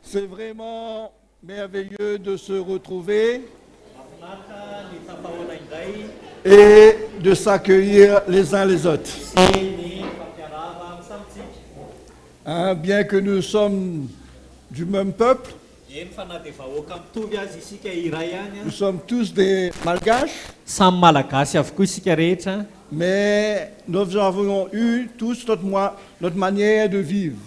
C'est vraiment merveilleux de se retrouver et de s'accueillir les uns les autres. Hein, bien que nous sommes du même peuple, nous sommes tous des Malgaches, mais nous avons eu tous notre manière de vivre.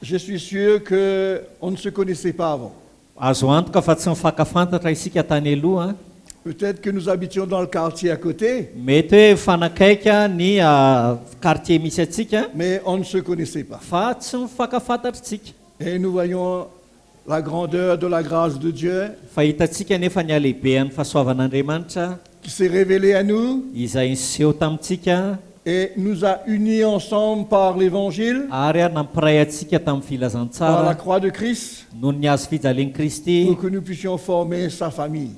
Je suis sûr qu'on ne se connaissait pas avant. Peut-être que nous habitions dans le quartier à côté, mais on ne se connaissait pas. Et nous voyons la grandeur de la grâce de Dieu qui s'est révélée à nous et nous a unis ensemble par l'évangile, par la croix de Christ, pour que nous puissions former sa famille.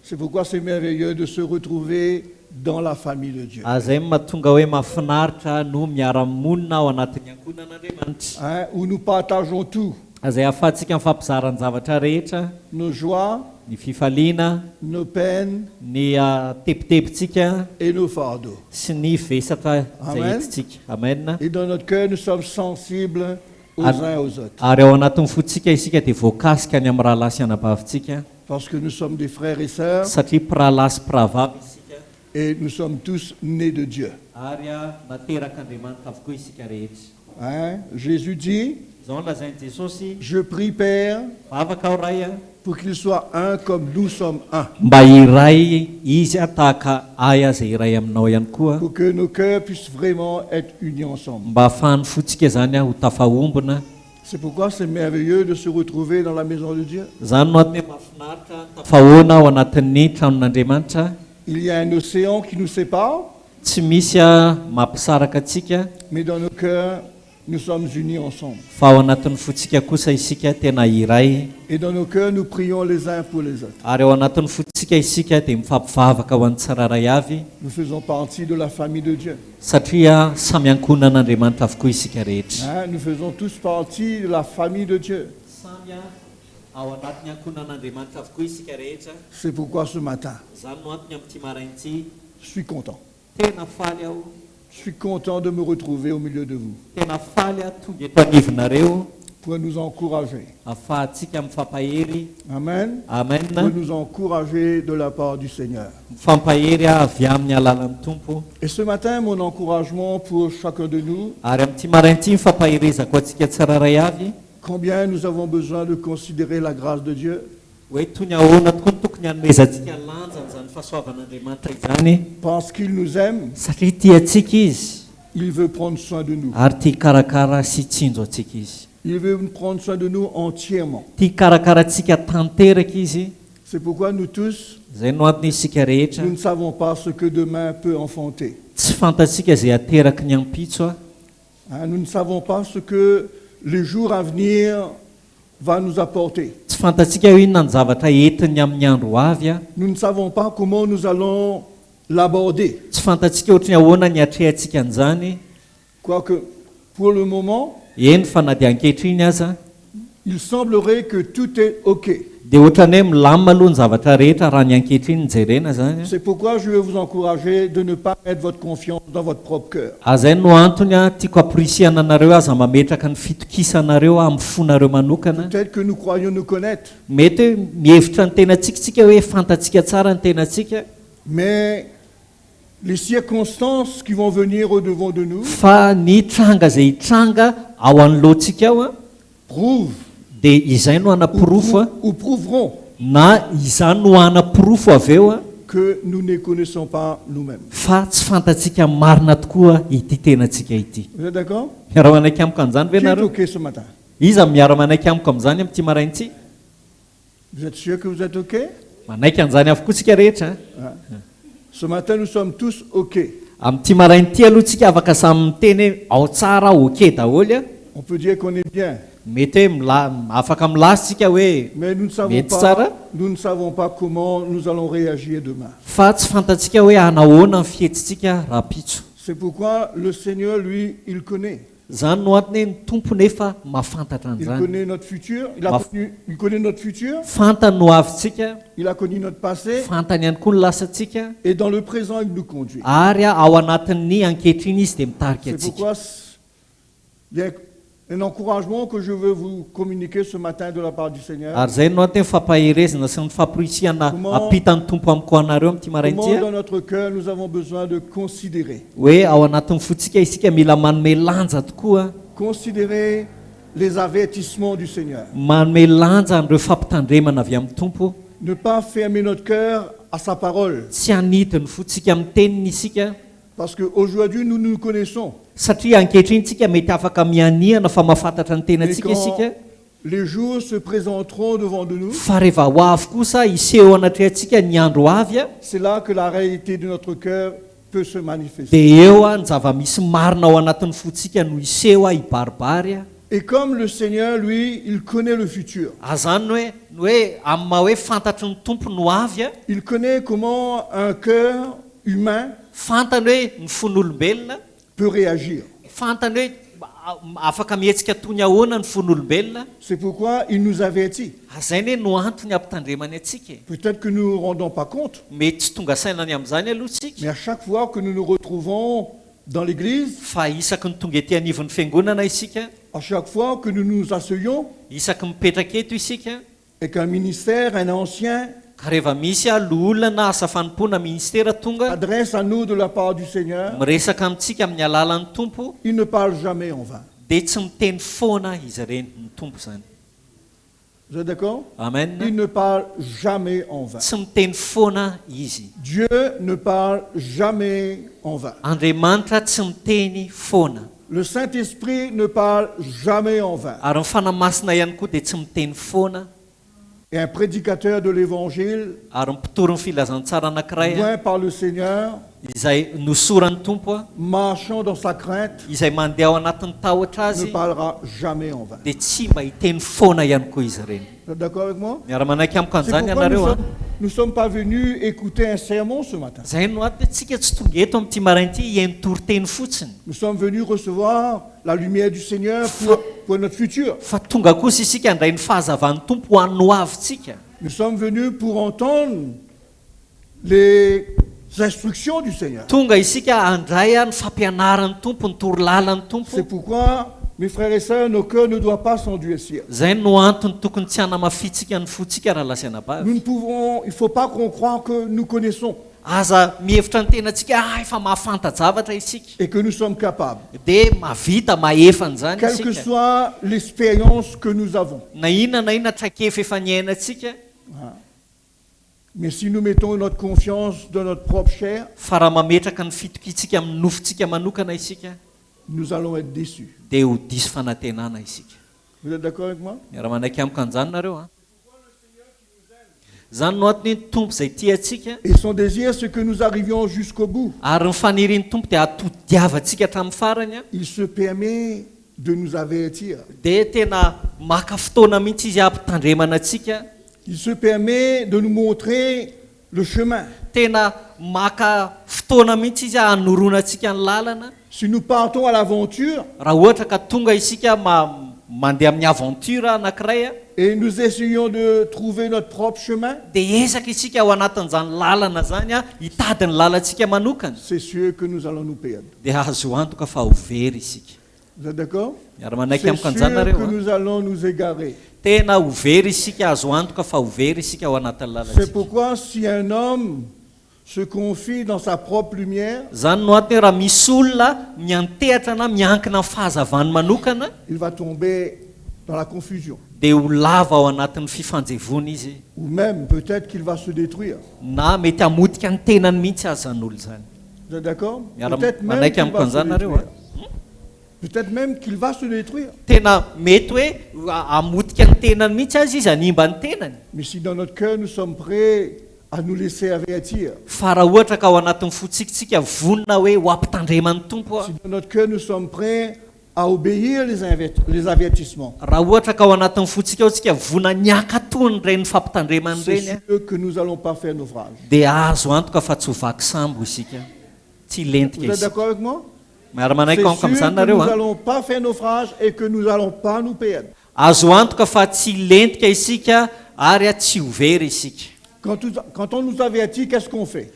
C'est pourquoi c'est merveilleux de se retrouver dans la famille de Dieu. Hein, où nous partageons tout. Nos joies, nos peines et nos fardeaux. Amen. Et dans notre cœur, nous sommes sensibles aux uns aux autres. Parce que nous sommes des frères et sœurs et nous sommes tous nés de Dieu. Hein? Jésus dit, je prie Père pour qu'il soit un comme nous sommes un. Pour que nos cœurs puissent vraiment être unis ensemble. C'est pourquoi c'est merveilleux de se retrouver dans la maison de Dieu. Il y a un océan qui nous sépare, mais dans nos cœurs, nous sommes unis ensemble. Et dans nos cœurs, nous prions les uns pour les autres. Nous faisons partie de la famille de Dieu. Hein, nous faisons tous partie de la famille de Dieu. C'est pourquoi ce matin, je suis content. Je suis content de me retrouver au milieu de vous pour nous encourager. Amen. Pour nous encourager de la part du Seigneur. Et ce matin, mon encouragement pour chacun de nous, combien nous avons besoin de considérer la grâce de Dieu. Parce qu'il nous aime, il veut prendre soin de nous. Il veut prendre soin de nous entièrement. C'est pourquoi nous tous, nous ne savons pas ce que demain peut enfanter. Hein, nous ne savons pas ce que le jour à venir va nous apporter. Nous ne savons pas comment nous allons l'aborder. Quoique, pour le moment, il semblerait que tout est OK. C'est pourquoi je veux vous encourager de ne pas mettre votre confiance dans votre propre cœur. Peut-être que nous croyons nous connaître. Mais les circonstances qui vont venir au-devant de nous prouvent ou prouveront que nous ne connaissons pas nous-mêmes. Vous êtes d'accord? Qui est OK ce matin? Vous êtes sûr que vous êtes OK? Ce matin, nous sommes tous OK. On peut dire qu'on est bien. Mais nous ne savons pas comment nous allons réagir demain. C'est pourquoi le Seigneur, lui, il connaît. Il connaît notre futur. Il connaît notre futur. Il a connu notre passé. Et dans le présent, il nous conduit. C'est pourquoi il y a un encouragement que je veux vous communiquer ce matin de la part du Seigneur. Comment dans notre cœur nous avons besoin de considérer. Considérer les avertissements du Seigneur. Ne pas fermer notre cœur à sa parole. Parce qu'aujourd'hui, nous nous connaissons. Les jours se présenteront devant nous. C'est là que la réalité de notre cœur peut se manifester. Et comme le Seigneur, lui, il connaît le futur. Il connaît comment un cœur humain peut réagir. C'est pourquoi il nous avertit. Peut-être que nous ne nous rendons pas compte. Mais à chaque fois que nous nous retrouvons dans l'église, à chaque fois que nous nous asseyons, et qu'un ministère, un ancien, adresse à nous de la part du Seigneur, il ne parle jamais en vain. Vous êtes d'accord? Amen. Il ne parle jamais en vain. Dieu ne parle jamais en vain. Le Saint-Esprit ne parle jamais en vain. Et un prédicateur de l'évangile, loin par le Seigneur, marchant dans sa crainte, ne parlera jamais en vain. Vous êtes d'accord avec moi? C'est pourquoi nous ne sommes pas venus écouter un sermon ce matin. Nous sommes venus recevoir la lumière du Seigneur pour notre futur. Nous sommes venus pour entendre les instructions du Seigneur. C'est pourquoi, mes frères et sœurs, nos cœurs ne doivent pas s'endurcir. Il ne faut pas qu'on croie que nous connaissons et que nous sommes capables, quelle que soit l'expérience que nous avons. Mais si nous mettons notre confiance dans notre propre chair, nous allons être déçus. Vous êtes d'accord avec moi? Et son désir, c'est que nous arrivions jusqu'au bout. Il se permet de nous avertir. Il se permet de nous montrer le chemin. Si nous partons à l'aventure et nous essayons de trouver notre propre chemin, c'est sûr que nous allons nous perdre. Vous êtes d'accord? C'est sûr que nous allons nous égarer. C'est pourquoi si un homme se confie dans sa propre lumière, il va tomber dans la confusion. Ou même peut-être qu'il va se détruire. Vous êtes d'accord? Peut-être même qu'il va se détruire. Mais si dans notre cœur nous sommes prêts à nous laisser avertir, si dans notre cœur nous sommes prêts à obéir les avertissements, c'est sûr que nous n'allons pas faire naufrage. Vous êtes d'accord avec moi? C'est sûr que nous n'allons pas faire naufrage et que nous n'allons pas nous perdre. Quand on nous avertit, qu'est-ce qu'on fait?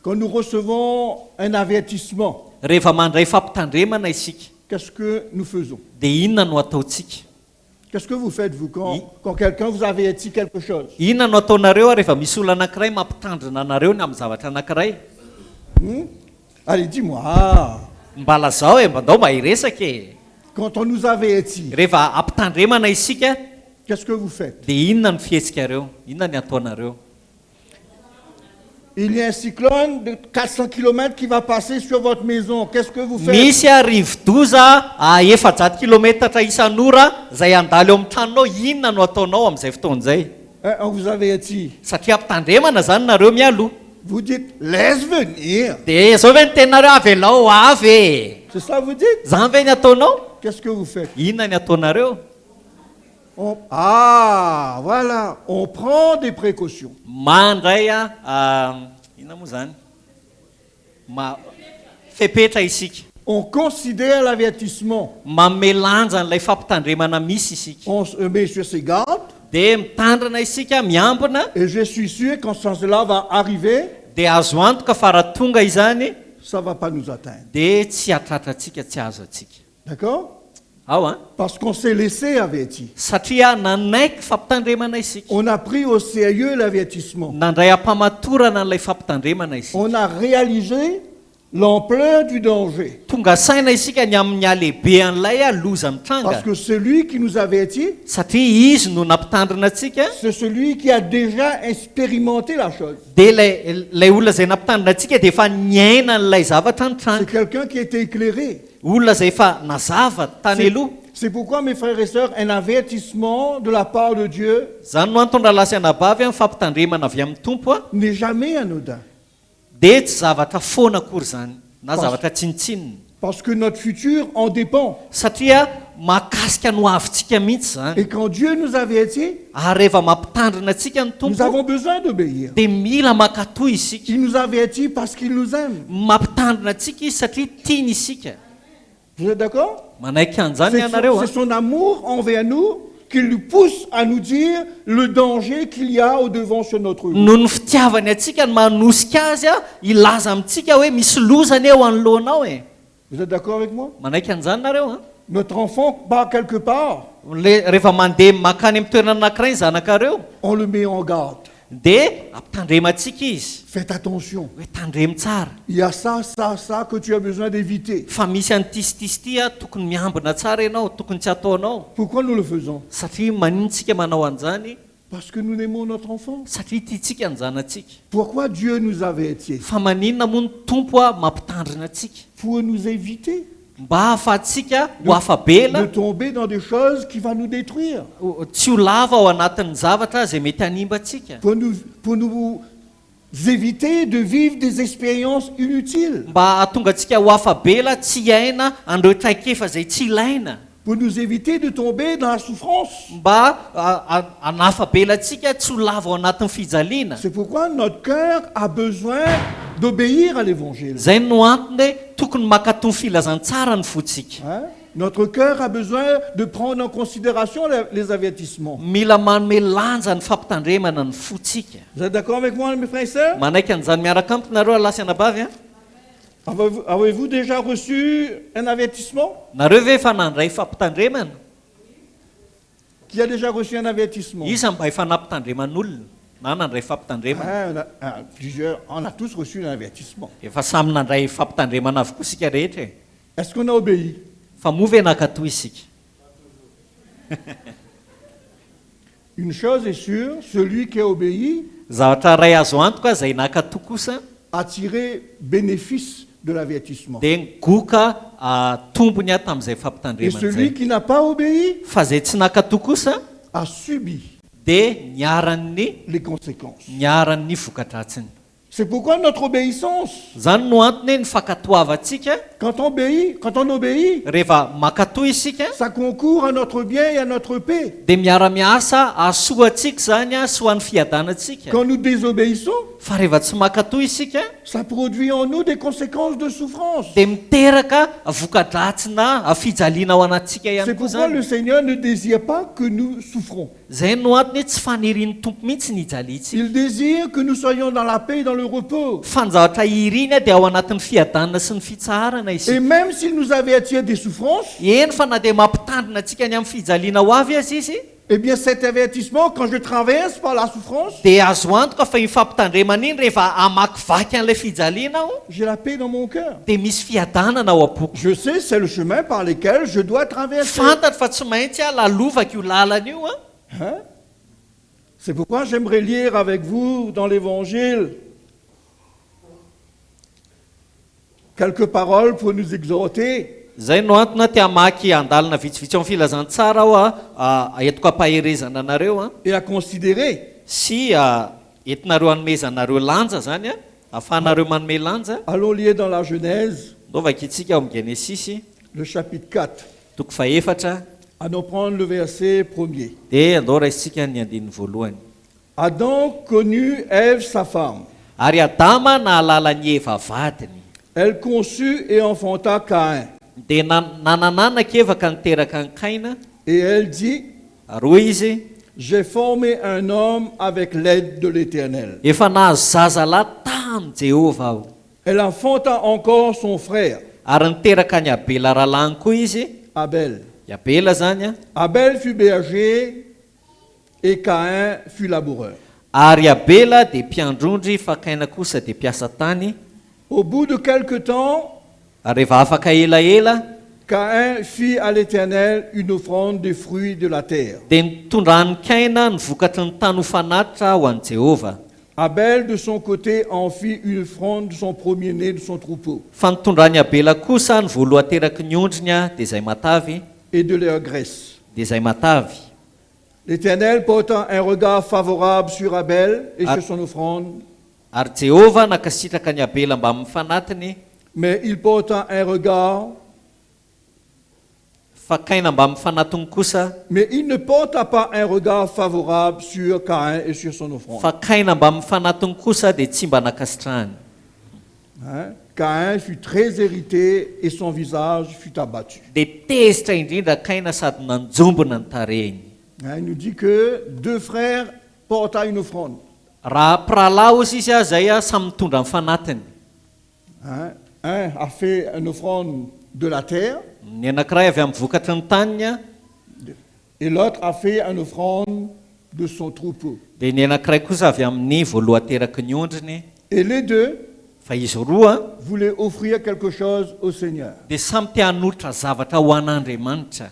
Quand nous recevons un avertissement, qu'est-ce que nous faisons? Qu'est-ce que vous faites, vous, quand quelqu'un vous avertit quelque chose? Allez, dis-moi. Quand on nous avertit, qu'est-ce que vous faites? Il y a un cyclone de 400 km qui va passer sur votre maison. Qu'est-ce que vous faites? On vous avertit. Vous dites, laisse venir. C'est ça que vous dites? Qu'est-ce que vous faites? Voilà, on prend des précautions. On considère l'avertissement. On se met sur ses gardes. Et je suis sûr quand cela va arriver, ça ne va pas nous atteindre. D'accord? Parce qu'on s'est laissé avertir. On a pris au sérieux l'avertissement. On a réalisé l'ampleur du danger. Parce que celui qui nous avertit, c'est celui qui a déjà expérimenté la chose. C'est quelqu'un qui a été éclairé. C'est pourquoi, mes frères et sœurs, un avertissement de la part de Dieu n'est jamais anodin. Parce que notre futur en dépend. Et quand Dieu nous avertit, nous avons besoin d'obéir. Il nous avertit parce qu'il nous aime. Vous êtes d'accord? C'est son amour envers nous qui nous pousse à nous dire le danger qu'il y a au-devant sur notre route. Vous êtes d'accord avec moi? Notre enfant part quelque part. On le met en garde. Faites attention. Il y a ça que tu as besoin d'éviter. Pourquoi nous le faisons? Parce que nous aimons notre enfant. Pourquoi Dieu nous avertit? Pour nous éviter de tomber dans des choses qui vont nous détruire. Pour nous éviter de vivre des expériences inutiles. Pour nous éviter de tomber dans la souffrance. C'est pourquoi notre cœur a besoin d'obéir à l'évangile. Notre cœur a besoin de prendre en considération les avertissements. Vous êtes d'accord avec moi, mes frères et sœurs? Avez-vous déjà reçu un avertissement? Qui a déjà reçu un avertissement? On a tous reçu un avertissement. Est-ce qu'on a obéi? Une chose est sûre, celui qui a obéi a tiré bénéfice de l'avertissement. Et celui qui n'a pas obéi a subi les conséquences. C'est pourquoi notre obéissance, Zany no antony ny fankatoavantsika quand on obéit, rehefa mankatoy isika ça concourt à notre bien et à notre paix. dia miara-miasa asoatsika zany a soan'ny fiadanantsika. Quand nous désobéissons, Fa rehefa tsy mankatoy isika ça produit en nous des conséquences de souffrance. dia miteraka vokadratsy na fijaliana ao anatsika C'est ihany koa pourquoi zany. le Seigneur ne désire pas que nous souffrons. Zay no antony tsy fanirian'ny tompo mihitsy ny ijaliantsika. Il désire que nous soyons dans la paix et dans le repos. Fanjavatra iriny dia ao anatin'ny fiadanana sy ny fitsarana Et isika. même s'il nous avait attiré des souffrances, Eny fa na dia mampitandrina antsika ny amin'ny fijaliana ho avy azy izy eh bien cet avertissement, quand je traverse par la souffrance, dia azo antoka fa iny fampitandremana iny rehefa amakivaky an'ilay fijaliana aho j'ai la paix dans mon cœur. dia misy fiadanana ao am-poko. Je sais, c'est le chemin par lequel je dois traverser. Fantatro fa tsy maintsy lalovaka io lalana io a. Hein? C'est pourquoi j'aimerais lire avec vous dans l'Évangile quelques paroles pour nous exhorter. Zay no antony tia maky andalina vitsivitsy amin'ny filazantsara aho entiko ampaherezana anareo a Et à considérer. sy entinareo hanomezanareo lanja zany a ahafahanareo manome lanja. Allons lire dans la Genèse, Ndovaka itsika ao amin'ny Genesisy le chapitre 4. toko faefatra Allons prendre le verset 1er. dia andao raisitsika ny andininy voalohany. Adam connut Ève sa femme. Ary Adama nahalala ny Eva vadiny Elle conçut et enfanta Caïn. dia nanananaka Eva ka niteraka ny Kaina. Et elle dit, Roa izy j'ai formé un homme avec l'aide de l'Éternel. efa nahazo zazalahy tamin'i Jehova aho. Elle enfanta encore son frère, Ary niteraka ny Abela ralany koa izy. Abel. I Abela zany a. Abel fut berger et Caïn fut laboureur. Ary Abela dia mpiandrondry fa Kaina kosa dia mpiasa tany. Au bout de quelque temps, Ary rehefa afaka elaela Caïn fit à l'Éternel une offrande des fruits de la terre. dia nitondrany Kaina ny vokatry ny tany ho fanatitra ho an'i Jehova. Abel, de son côté, en fit une offrande de son premier-né de son troupeau Fa nitondrany Abela kosa ny voaloha teraky ny ondriny a dia izay matavy. et de leur graisse. Dia izay matavy. L'Éternel porta un regard favorable sur Abel et sur son offrande, Ary Jehova nakasitraka ny Abela mba amin'ny fanatiny, mais il porta un regard, fa Kaina mba amin'ny fanatiny kosa. mais il ne porta pas un regard favorable sur Caïn et sur son offrande. Fa Kaina mba amin'ny fanatiny kosa dia tsy mba nakasitrahany. Hein? Caïn fut très irrité et son visage fut abattu. Dia tezitra indrindra Kaina sady nanjombona ny tarehiny. Hein, il nous dit que deux frères portaient une offrande. Raha mpirahalahy ozy izy a zay a samy mitondra ny fanatiny. Hein? Un a fait une offrande de la terre Ny anankiray avy amin'ny vokatry ny taniny a, et l'autre a fait une offrande de son troupeau. dia ny anankiray kosa avy amin'ny voaloha teraky ny ondriny. Et les deux Fa izy roa voulaient offrir quelque chose au Seigneur. dia samy te hanolotra zavatra ho an'Andriamanitra.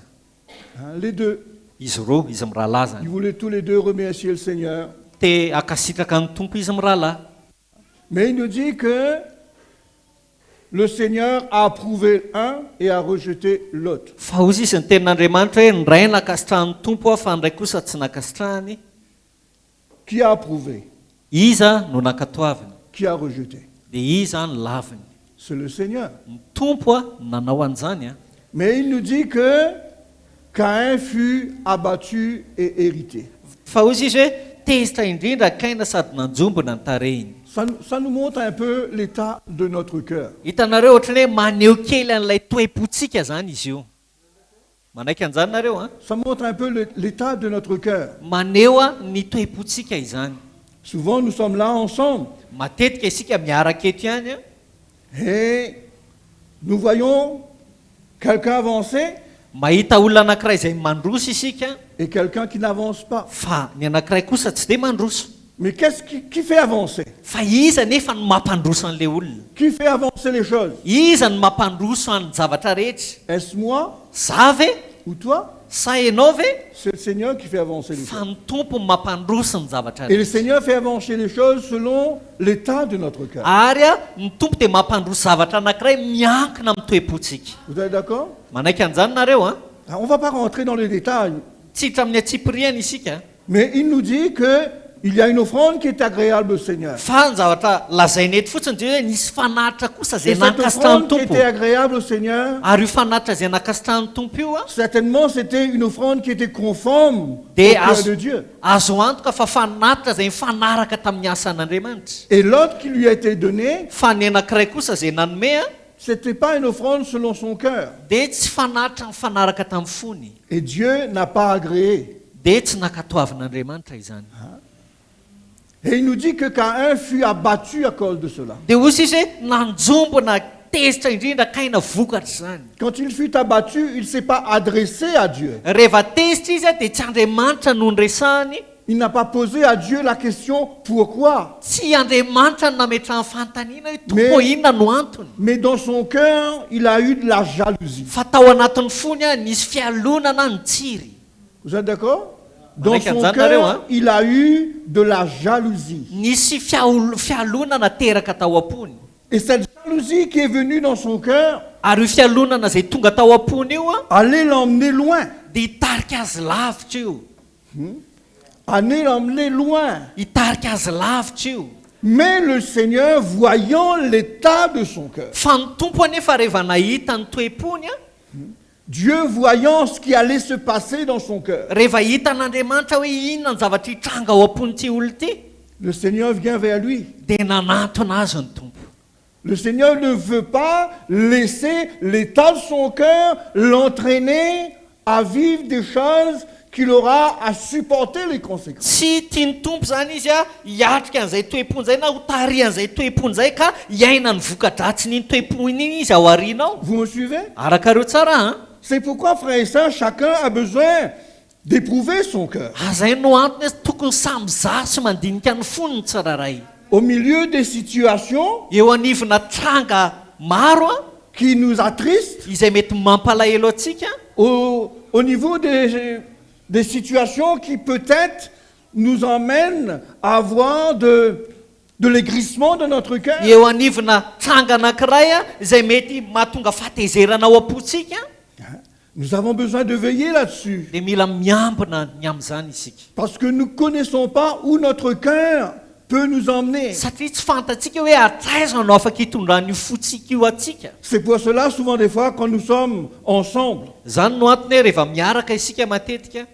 Hein, les deux, Izy roa izy mirahalahy ils zany. voulaient tous les deux remercier le Seigneur. Te akasitraka ny tompo izy mirahalahy. Mais il nous dit que le Seigneur a approuvé un et a rejeté l'autre. Fa ozy izy ny tenin'Andriamanitra hoe ny ray nakasitrahany tompo a fa ny ray kosa tsy nakasitrahany. Qui a approuvé? Iza no nakatoaviny Qui a rejeté? dia iza ny laviny. C'est le Seigneur. Ny tompo a nanao an'izany a. Mais il nous dit que Caïn fut abattu et hérité. Fa ozy izy hoe tezitra indrindra Kaina sady nanjombona ny tarehiny. Ça nous montre un peu l'état de notre cœur. Hitanareo ohatrany hoe maneho kely an'ilay toepontsika zany izy io. Manaiky an'izany nareo a. Ça montre un peu l'état de notre cœur. Maneho a ny toepontsika izany. Souvent, nous sommes là ensemble Matetika isika miaraka eto ihany a. et nous voyons quelqu'un avancer Mahita olona anankiray izay mandroso isika et quelqu'un qui n'avance pas. fa ny anankiray kosa tsy dia mandroso. Mais qu'est-ce qui fait avancer? Fa iza nefa no mampandroso an'ilay olona? Qui fait avancer les choses? Iza no mampandroso an'ny zavatra rehetra? Est-ce moi Za ve? ou toi? Sa ianao ve? C'est le Seigneur qui fait avancer les Fa choses. ny tompo no mampandroso ny zavatra Et le rehetra. Seigneur fait avancer les choses selon l'état de notre cœur. Ary a ny tompo dia mampandroso zavatra anankiray miankina amin'ny toepontsika. Vous êtes d'accord? Manaiky an'izany nareo a. On ne va pas rentrer dans les détails, Tsy hitra amin'ny atsipiriana isika. mais il nous dit que Il y a une offrande qui est agréable au Seigneur. fa ny zavatra lazainy eto fotsiny de hoe nisy fanaritra kosa Et zay cette nakasitrany offrande qui tompo était agréable au Seigneur, ary io fanaritra zay nakasitrany tompo io a certainement c'était une offrande qui était conforme au dia cœur de Dieu. azo antoka fa fanaritra zay mifanaraka tamin'ny asan'andriamanitra Et l'autre qui lui a été donné, fa ny anankiray kosa zay nanome a c'était pas une offrande selon son cœur. dia tsy fanaritra mifanaraka tamin'ny fony Et Dieu n'a pas agréé. dia tsy nakatoavin'andriamanitra izany Et il nous dit que Caïn fut abattu à cause de cela. dia ozy izy hoe nanjombona tezitra indrindra kaina vokatra zany Quand il fut abattu, il ne s'est pas adressé à Dieu. rehefa tezitra izy a dia tsy andriamanitra no nresahany Il n'a pas posé à Dieu la question pourquoi. tsy andriamanitra no nametra ny fanontaniana hoe Mais- tompo inona no antony Mais dans son cœur, il a eu de la jalousie. fa tao anatin'ny fony a nisy fialonana ny tsiry Vous êtes d'accord? Dans Avec son un cœur, zanareo, il a eu de la jalousie. nisy fialonana teraka tao am-pony Et cette jalousie qui est venue dans son cœur ary io fialonana zay tonga tao am-pony io a allait l'emmener loin. dia hitarika azy lavitra io Allait l'emmener loin. hitarika azy lavitra io Mais le Seigneur, voyant l'état de son cœur, fa ny tompo anefa rehefa nahita ny toe-pony a Dieu voyant ce qui allait se passer dans son cœur, rehefa hitan'andriamanitra hoe inona ny zavatra hitranga ao am-ponyty olo ty le Seigneur vient vers lui. dia nanatona azy ny tompo Le Seigneur ne veut pas laisser l'état de son cœur l'entraîner à vivre des choses qu'il aura à supporter les conséquences. tsy tiany tompo zany izy a hiatrika an'izay toe-pony zay na ho tarian'izay toe-pony zay ka hiaina ny vokadratsiny iny toe-pony iny izy ao aorianao Vous me suivez? arakareo tsara a C'est pourquoi, frères et sœurs, chacun a besoin d'éprouver son cœur. azay no antony hoe tokony samy zasy mandinika ny fony ny tsiraray Au milieu des situations eo anivona tranga maro a qui nous attristent, izay mety mampalahelo atsika au niveau des situations qui peut-être nous emmènent à avoir de l'aigrissement de notre cœur. eo anivona tranga anankiray a izay mety mahatonga fahatezerana ao am-potsika Nous avons besoin de veiller là-dessus. dia mila miambina ny amin'izany isika Parce que nous ne connaissons pas où notre cœur peut nous emmener. satria tsy fantatsika hoe atraiza no afaka hitondran'io fotsika io atsika C'est pour cela, souvent des fois, quand nous sommes ensemble, zany no antony hoe rehefa miaraka isika matetika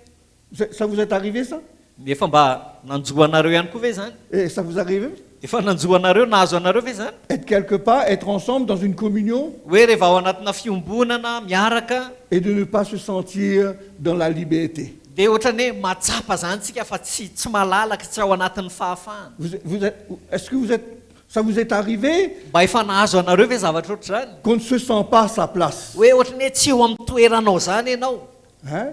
ça vous est arrivé ça? efa mba nanjoa anareo ihany koa ve zany Et ça vous arrive? efa nanjoa anareo nahazo anareo ve zany Être quelque part, être ensemble dans une communion hoe rehefa ao anatina fiombonana miaraka et de ne pas se sentir dans la liberté. dia ohatrany hoe matsapa zany tsika fa tsy malalaka tsy ao anatin'ny fahafahana Est-ce que ça vous est arrivé mba efa nahazo anareo ve zavatra oatra zany qu'on ne se sent pas à sa place? hoe ohatrany hoe tsy eo amin'ny toeranao zany ianao Hein?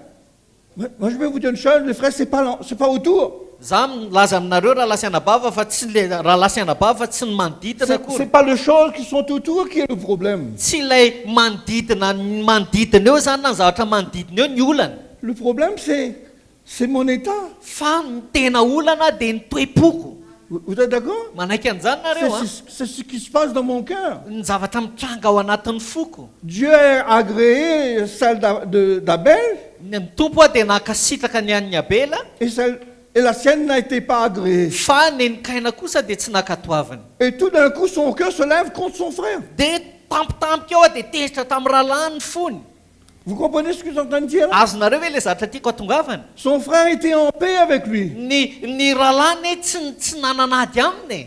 Moi, je vais vous dire une chose, les frères, c'est pas autour. za milaza aminareo raha lasianabava fa tsy le raha lasianabava fa tsy ny manodidina C'est akory pas les choses qui sont autour qui est le problème. tsy ilay manodidina eo zany na ny zavatra manodidina eo ny olana Le problème, c'est mon état. fa ny tena olana dia ny toe-poko Vous êtes d'accord? manaiky an'izany nareo a C'est ce qui se passe dans mon cœur. ny zavatra mitranga ao anatin'ny foko Dieu a agréé celle d'Abel ny tompo a dia nakasitraka ny an'ny abela et la sienne n'a été pas agréée. fa ny nikaina kosa dia tsy nakatoavany Et tout d'un coup, son cœur se lève contre son frère. dia tampotampoka eo a dia tezitra tamin'ny rahalahy ny fony Vous comprenez ce que je suis en train de dire là? azonareo hoe le zavatra tiako atongavany Son frère était en paix avec lui. ny rahalahy ne tsy nananady aminy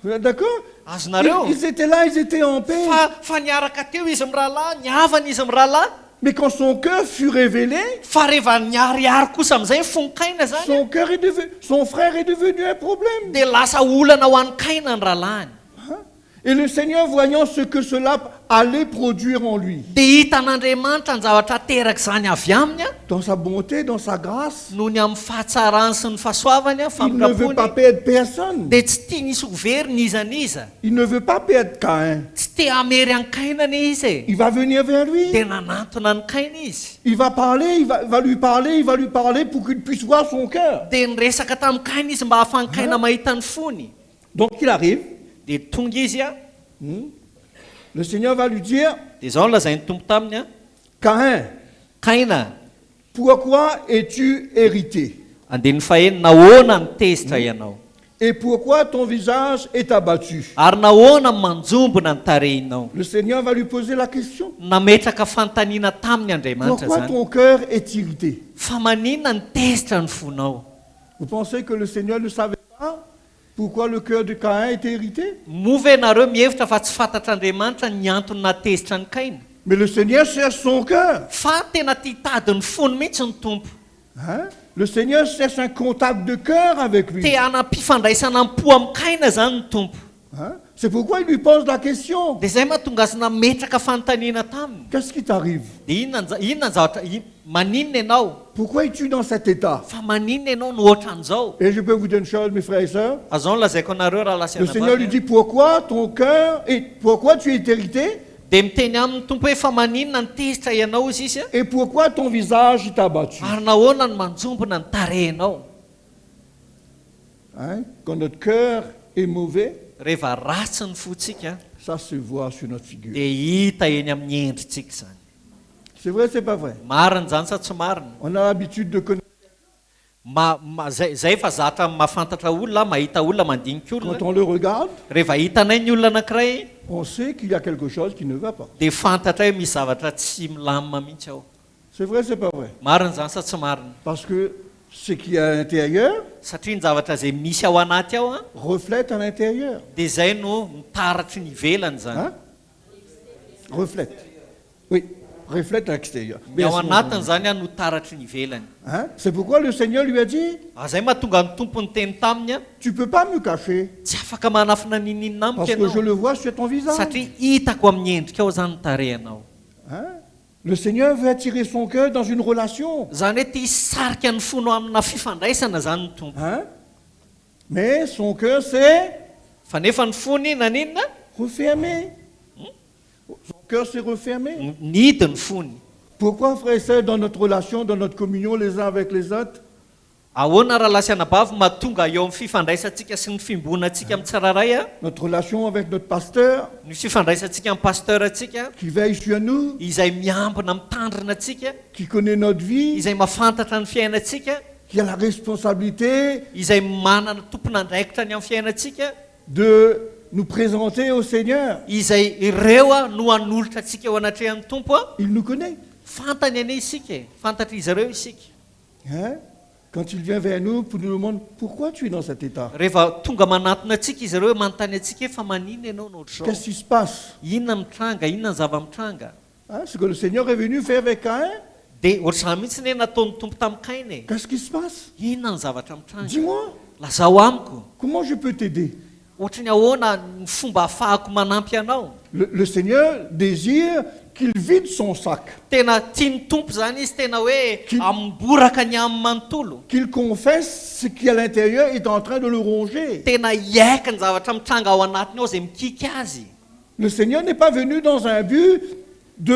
Vous êtes d'accord? azonareo Ils étaient là, ils étaient en paix. fa niaraka teo izy mirahalahy niavana izy mirahalahy Mais quand son cœur fut révélé, fa rehefa niariary kosa amin'izay ny fonikaina zany son frère est devenu un problème. dia lasa olana ho an'ny kaina ny rahalahiny Et le Seigneur, voyant ce que cela allait produire en lui, dia hitan'andriamanitra ny zavatra teraka izany avy aminy a dans sa bonté, dans sa grâce, noho ny amin'ny fahatsarany sy ny fahasoavany a il ne veut pas faminapony perdre personne. dia tsy tia nisy overiny izaniza Il ne veut pas perdre Caïn. tsy tia amery any kainana izy e Il va venir vers lui. dia nanantona ny kaina izy Il va parler, il va lui parler pour qu'il puisse voir son cœur. dia niresaka tamin'ny kaina izy mba hahafan'ny kaina mahita ny fony Donc il arrive. dia tonga izy a Le Seigneur va lui dire, dia zao no lazay ny tompo taminy a Caïn, kaina pourquoi es-tu hérité? andiny faheniny nahoana ny tezitra ianao Et pourquoi ton visage est abattu? ary nahoana ny manjombona ny tarehinao Le Seigneur va lui poser la question. nametraka fanontaniana tamin'ny Andriamanitra Pourquoi zany ton cœur est irrité? fa maninona ny tezitra ny fonao Vous pensez que le Seigneur ne savait pas pourquoi le cœur de Caïn était irrité? mova ianareo mihevitra fa tsy fantatr'Andriamanitra ny antony natezitra ny Kaina Mais le Seigneur cherche son cœur. fa tena tia tady ny fony mihitsy ny tompo Hein? Le Seigneur cherche un contact de cœur avec lui. te anampifandraisana am-po amin'ny Kaina zany ny tompo Hein? C'est pourquoi il lui pose la question. dia zay mahatonga azy nametraka fanontaniana taminy Qu'est-ce qui t'arrive? dia inona ny zavatra maninona ianao Pourquoi es-tu dans cet état? fa maninona ianao no ohatran'izao Et je peux vous dire une chose, mes frères et sœurs. azao no lazaiko anareo raha Le Seigneur lui lasianavavy dit pourquoi ton cœur et pourquoi tu es irrité dia miteny amin'ny tompo hoe fa maninona ny tezitra ianao izy izy a et pourquoi ton visage est abattu. ary nahoana ny manjombona ny tarehinao Hein? Quand notre cœur est mauvais, rehefa ratsy ny fotsika ça se voit sur notre figure. dia hita eny amin'ny endritsika zany C'est vrai, c'est pas vrai. marina zany sa tsy marina On a l'habitude de connaître. zay fa zatra mahafantatra olona mahita olona mandinika olona Quand on le regarde, rehefa hitanay ny olona anankiray on sait qu'il y a quelque chose qui ne va pas. dia fantatra hoe misy zavatra tsy milamina mihitsy ao C'est vrai, c'est pas vrai. marina zany sa tsy marina Parce que ce qui est à l'intérieur satria ny zavatra zay misy ao anaty ao a reflète à l'intérieur. dia zay no mitaratry ny ivelany zany Hein? Reflète. Oui, reflète à l'extérieur. ny Bien ao sûr. anatiny zany a no taratry ny ivelany Hein? C'est pourquoi le Seigneur lui a dit, zay mahatonga ny tompo ny teny taminy a tu peux pas me cacher tsy afaka manafina nininina parce amiko que je ianao le vois sur ton visage. satria hitako amin'ny endrika ao zany ny tarehinao Hein? Le Seigneur veut attirer son cœur dans une relation. zany hoe tia hisarika ny fono amina fifandraisana zany ny tompo Hein? Mais son cœur s'est fa nefa ny fony naninona refermé. Son cœur s'est refermé. ny hidi ny fony Pourquoi, frères et sœurs, dans notre relation, dans notre communion les uns avec les autres, ahoana raha lasianabavy mahatonga eo amin'ny fifandraisantsika sy ny fimbonantsika amin'ny tsiraray a notre relation avec notre pasteur ny fifandraisantsika amin'ny pasteur atsika qui veille sur nous, izay miambina mitandrina atsika qui connaît notre vie, izay mahafantatra ny fiainatsika qui a la responsabilité izay manana tompon'andraikitra ny amin'ny fiainatsika de nous présenter au Seigneur. izay ireo a no hanolotra atsika eo anatrehan'ny tompo a Il nous connaît. fantany ane isika fantatra izy ireo isika Hein? Quand il vient vers nous pour nous demander pourquoi tu es dans cet état, rehefa tonga manatona atsika izy ireo manontany atsika hoe fa manina ianao nohatr'izao qu'est-ce qui se passe? inona mitranga inona ny zava-mitranga Hein? Ce que le Seigneur est venu faire avec Caïn, dia ohatr'izany mihitsy ne nataon'ny tompo tamin'ny Kaina e qu'est-ce qui se passe? inona ny zavatra mitranga Dis-moi, lazao amiko comment je peux t'aider? ohatra ny ahoana ny fomba ahafahako manampy anao Le Seigneur désire qu'il vide son sac, tena tia ny tompo zany izy tena hoe Ki- amboraka ny amin'ny manontolo qu'il confesse ce qui à l'intérieur est en train de le ronger. tena hiaika ny zavatra mitranga ao anatiny ao izay mikika azy Le Seigneur n'est pas venu dans un but de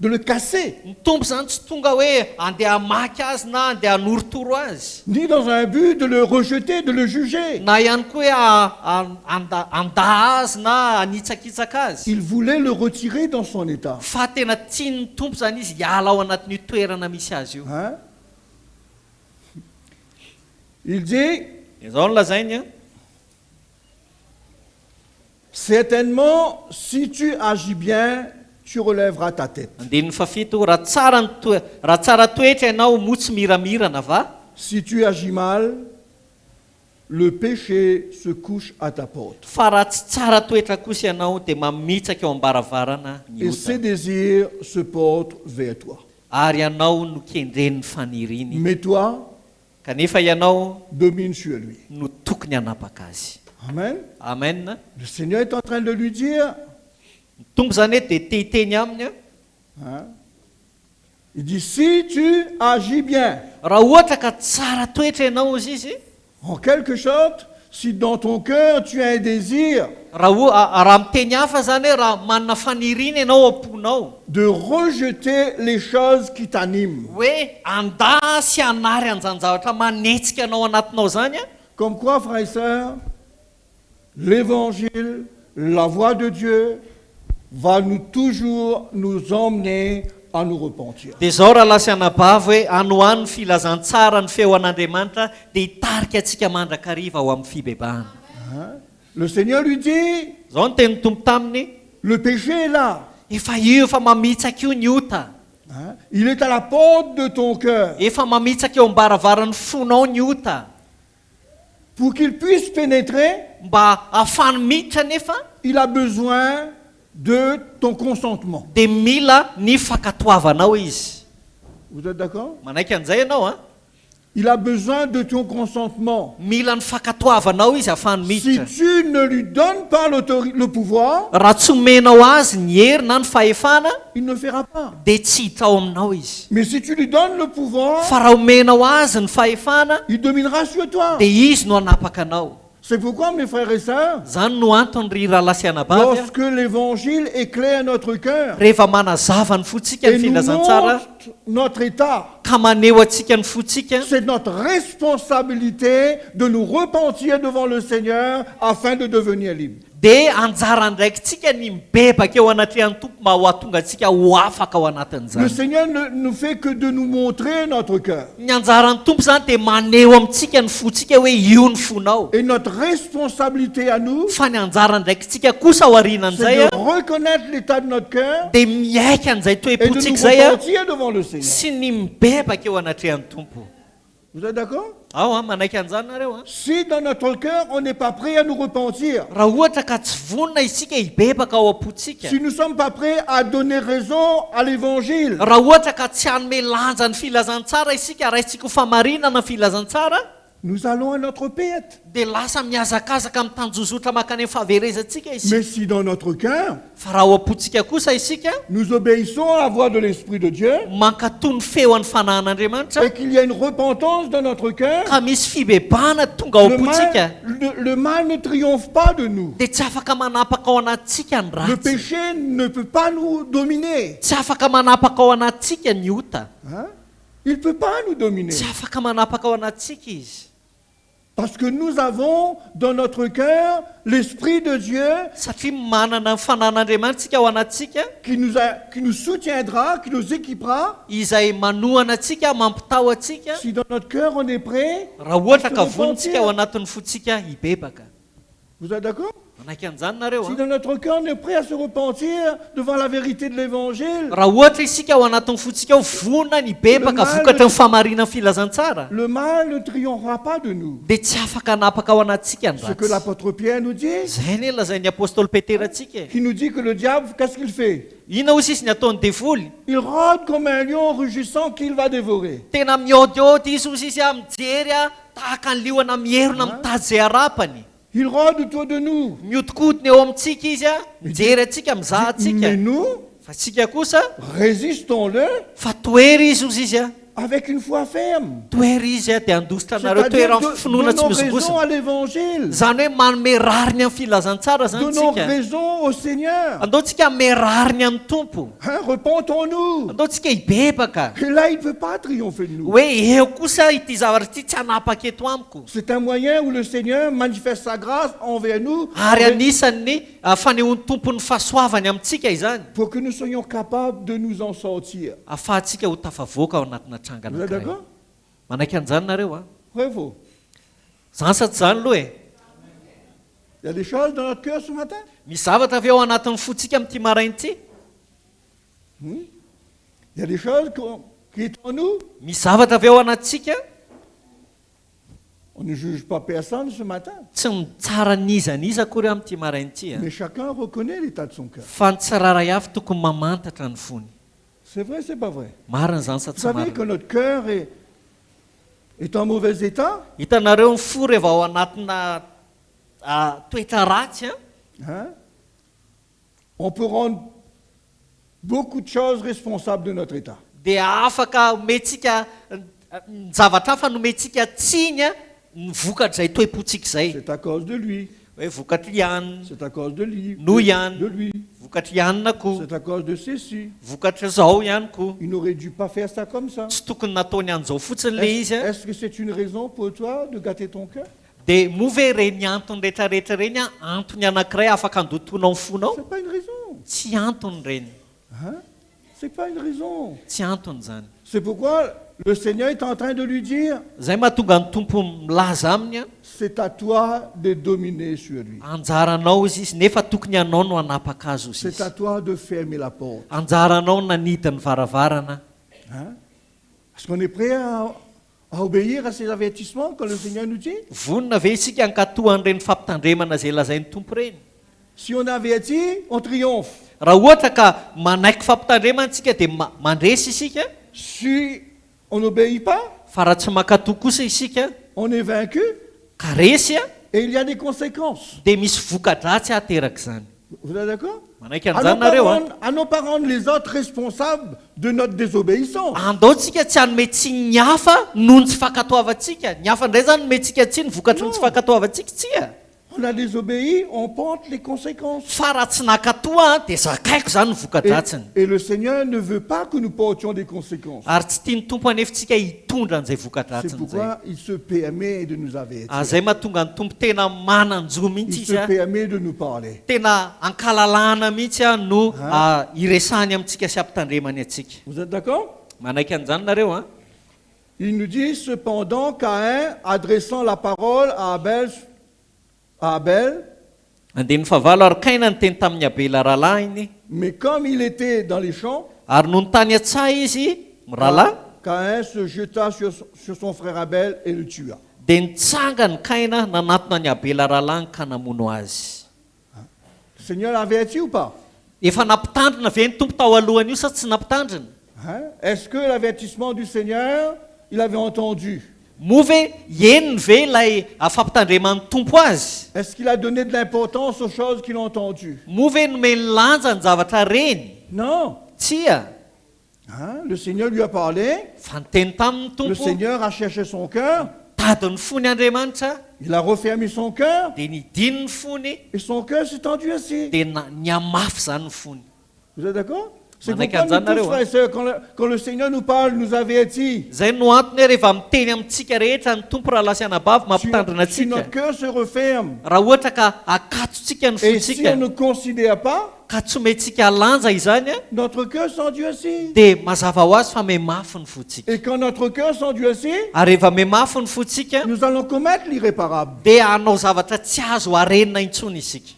le casser, ny tompo zany tsy tonga hoe andeha hamaky azy na andeha hanorotoro azy ni dans un but de le rejeter, de le juger. na ihany koa hoe anda azy na hanitsakitsaka azy Il voulait le retirer dans son état. fa tena tia ny tompo zany izy hiala ao anatin'io toerana misy azy io Hein? Il dit, izao no lazainy a certainement, si tu agis bien, tu relèveras ta tête. andininy fafito raha tsara toetra ianao motsy miramirana va Si tu agis mal, le péché se couche à ta porte. fa raha tsy tsara toetra kosa ianao dia mamitsaka eo am-baravarana ny Et ses ota désirs se portent vers toi. ary ianao no kendren'ny faniriny Mais toi, kanefa ianao domine sur lui. no tokony hanapaka azy Amen. amen Le Seigneur est en train de lui dire, ny tompo zany hoe dia tehiteny aminy a hein, il dit, si tu agis bien, raha ohatra ka tsara toetra ianao izy izy en quelque sorte, si dans ton cœur tu as un désir raha miteny hafa zany hoe raha manana fanirina ianao am-ponao de rejeter les choses qui t'animent, hoe anda sy hanary an'izany zavatra manetsika anao anatinao zany a comme quoi, frères et sœurs, l'évangile, la voix de Dieu va toujours nous emmener à nous repentir. dia zao raha lasy anabava hoe anohany ny filazantsara ny feo an'andriamanitra dia hitarika antsika mandrakariva ao amin'ny fibebahana. Hein? Le Seigneur lui dit, Zao ny teny tompo taminy, le péché est là. efa io efa mamitsaka io ny ota, Hein? Il est à la porte de ton cœur. efa mamitsaka eo am-baravaran'ny fonao ny ota. Pour qu'il puisse pénétrer, Mba ahafahany miditra nefa il a besoin de ton consentement. dia mila ny fankatoavanao izy. Vous êtes d'accord? Manaiky an'izay ianao a, Il a besoin de ton consentement. mila ny fankatoavanao izy ahafahany Si miditra. tu ne lui donnes pas le pouvoir, Raha tsy omenao azy ny hery na ny fahefana il ne fera pas. dia tsy hita ao aminao izy. Mais si tu lui donnes le pouvoir, Fa raha omenao azy ny fahefana il dominera sur toi. dia izy no hanapaka anao. C'est pourquoi, mes frères et sœurs, Zany no antony ry raha lasy anabavy a, lorsque l'évangile éclaire notre cœur rehefa manazava ny fotsika ny et nous filazantsara montre notre état, ka maneho atsika ny fotsika, c'est notre responsabilité de nous repentir devant le Seigneur afin de devenir libres. dia anjara ndraikitsika ny mibebaka eo anatrehan'ny tompo mba ho atonga atsika ho afaka ao Le anatin'izany. Seigneur ne fait que de nous montrer notre cœur. Ny anjaran'ny tompo zany dia maneho amintsika ny fotsika hoe io ny fonao. Et notre responsabilité à nous, Fa ny anjara ndraikitsika kosa ao aorianan'izay c'est a de reconnaître l'état de notre cœur dia miaika an'izay et de toe-potsika nous zay a repentir devant le Seigneur. sy ny mibebaka eo anatrehan'ny tompo. Vous êtes d'accord? Ao a manaiky an'izany nareo a. Si dans notre cœur, on n'est pas prêt à nous repentir, Raha ohatra ka tsy vonona isika hibebaka ao am-potsika, si nous ne sommes pas prêts à donner raison à l'évangile, raha ohatra ka tsy hanome lanja ny filazantsara isika raisitsika ho famarinana ny filazantsara, nous allons à notre perte. dia lasa miazakazaka amin'ny tanjozotra makany amin'ny fahaverezantsika isika. Mais si dans notre cœur, Fa raha ao am-potsika kosa isika nous obéissons à la voix de l'Esprit de Dieu mankatoy ny feo an'ny fanahin'Andriamanitra et qu'il y a une repentance dans notre cœur, ka misy fibebahana tonga ao le am-potsika, le mal ne triomphe pas de nous. dia tsy afaka manapaka ao anatsika ny Le ratsy, péché ne peut pas nous dominer. tsy afaka manapaka ao anatsika ny ota, Hein? Il ne peut pas nous dominer. tsy afaka manapaka ao anatsika izy. Parce que nous avons dans notre cœur l'Esprit de Dieu Satria manana ny fanahin'Andriamanitra ao anatsika qui nous soutiendra, qui nous équipera. izay manohana atsika mampitao atsika Si dans notre cœur on est prêt, raha ohatra ka vonitsika ao anatin'ny fotsika hibebaka. vous êtes d'accord? Manaiky an'izany nareo Si a. dans notre cœur on est prêt à se repentir devant la vérité de l'Évangile, Raha ohatra isika ao anatin'ny fotsika ao vonona ny bebaka vokatra ny famarinana filazantsara, le mal ne triomphera pas de nous. dia tsy afaka hanapaka ao anatsika ny Ce que ratsy. l'apôtre Pierre nous dit, Zay ne lazain'ny apôstôly Petera atsika. qui nous dit que le diable, qu'est-ce qu'il fait? Inona hozy izy ny ataony devoly? Il rôde comme un lion rugissant qu'il va dévorer. Tena miôdiôdy izy hozy izy a mijery a tahaka ny liona mierona mitady zay arapany. Il rôde autour de nous. Miodikodina eo amintsika izy a mijery atsika mizaha atsika. Mais nous, Fa tsika kosa résistons-le fa toery izy hozy izy a. avec une foi ferme. Toery izy a dia andositra anareo C'est-à-dire toeran'ny finoana tsy donnons raison mizogosina. à l'Évangile. Zany hoe manome rariny amin'ny filazantsara zany Donnons tsika. raison au Seigneur. Andao tsika hanome rariny amin'ny tompo. Hein, repentons-nous. Andao tsika hibebaka. Et là, il ne peut pas triompher de nous. Hoe eo kosa ity zavatra ity tsy hanapaka eto amiko. C'est un moyen où le Seigneur manifeste sa grâce envers nous Ary anisan'ny fanehoan'ny tompo ny fahasoavany amintsika izany. pour que nous soyons capables de nous en sortir. Ahafahantsika ho tafavoaka ao anatina tranga Vous êtes anankiray. d'accord? Manaiky an'izany nareo a. Vrai ou faux? Zany sa tsy zany aloha e. Il y a des choses dans notre cœur ce matin. Misy zavatra avy ao anatin'ny fotsika amin'ity maraina ity. Il y a des choses qui sont en nous. Misy zavatra avy ao anatsika. On ne juge pas personne ce matin. Tsy mitsara nizaniza akory amin'ity maraina ity a. Mais chacun reconnaît l'état de son cœur. Fa ny tsiraray avy tokony mamantatra ny fony. C'est vrai, c'est pas vrai. Marina zany sa Vous tsy savez que marina. notre cœur est en mauvais état. Hitanareo ny fo rehefa ao anatina toetra ratsy a. Hein? On peut rendre beaucoup de choses responsables de notre état. Dia afaka omentsika ny zavatra hafa nomentsika tsiny a ny vokatra zay toe-potsika zay. C'est à cause de lui. Hoe vokatra ihany, C'est à cause de lui. Nous, Yann. De lui. vokatra ihanina koa, C'est à cause de ceci. vokatra zao ihany koa. Il n'aurait dû pas faire ça comme ça. Tsy tokony nataony an'izao fotsiny le izy a. Est-ce que c'est une raison pour toi de gâter ton cœur? Dia move reny antony rehetrarehetra reny a antony anankiray afaka andotonao ny fonao. C'est pas une raison. Tsy antony reny. Hein? Ce n'est pas une raison. tsy antony zany C'est pourquoi le Seigneur est en train de lui dire, zay mahatonga ny tompo milaza aminy a c'est à toi de dominer sur lui. anjaranao izy izy nefa tokony anao no anapaka azy izy C'est à toi de fermer la porte. anjaranao nanidi ny varavarana Hein? Est-ce qu'on est prêt à obéir à ces avertissements que le Seigneur nous dit? vonina ve isika ankatohan'ireny fampitandremana zay lazain'ny tompo reny Si on avertit, on triomphe. raha ohatra ka manaiky fampitandremana tsika dia mandresy isika Si on n'obéit pas, fa raha tsy makatoa kosa isika on est vaincu ka resy a et il y a des conséquences. dia misy voka-dratsy ateraka izany Vous êtes d'accord? manaiky an'izany nareo a À ne pas rendre les autres responsables de notre désobéissance. andaotsika tsy hanome tsy ny hafa noho ny tsy fankatoavantsika ny hafa indray zany nometsika tsy ny vokatry ny tsy fankatoavantsika tsia On a désobéi, on porte les conséquences. fa raha tsy nakatoa dia zakaiko zany ny voka-dratsiny Et le Seigneur ne veut pas que nous portions des conséquences. ary tsy tia ny tompo anefitsika hitondra an'izay C'est voka-dratsiny zay pourquoi il se permet de nous avertir. zay mahatonga ny tompo tena mananjo mihitsy Il izy se a permet de nous parler. tena ankalalana mihitsy a no iresany amintsika sy ampitandremany atsika Vous êtes d'accord? manaiky an'izany nareo a Il nous dit cependant Caïn, adressant la parole à Abel, andeha ny favalo ary kaina ny teny tamin'ny abela rahalahy iny mais comme il était dans les champs, ary noho ny tany a-tsay izy mirahalahy Caïn se jeta sur son frère Abel et le tua. dia nitsanga ny kaina nanatona ny abela rahalahy ka namono azy Le Seigneur l'a averti ou pas? efa nampitandrina ve ny tompo tao alohany io sa tsy nampitandrina Hein? Est-ce que l'avertissement du Seigneur, il avait entendu? moa ve eniny ve ilay fampitandreman'ny tompo azy Est-ce qu'il a donné de l'importance aux choses qu'il a entendues? moa ve nomeny lanja ny zavatra reny Non. tsia Hein? Le Seigneur lui a parlé. fa nyteny tamin'ny Le tompo Seigneur a cherché son cœur. tady ny fony Andriamanitra Il a refermé son cœur. dia nidiny ny fony Et son cœur s'est endurci. dia ny amafy zany ny fony Vous êtes d'accord? C'est Manaiky pourquoi an'izany nous tous, nareo, frères et sœurs, quand le Seigneur nous parle, nous avertit. zay no antony hoe rehefa miteny amintsika rehetra ny tompo raha lasy anabavy mampitandrina Si atsika notre cœur se referme raha ohatra ka akatotsika ny et si fontsika on ne considère pas, ka tsy omentsika lanja izany a notre cœur s'endurcit. dia mazava ho azy fa memafy ny fotsika Et quand notre cœur s'endurcit, ary rehefa memafy ny fotsika nous allons commettre l'irréparable. dia hanao zavatra tsy azo arenina intsony isika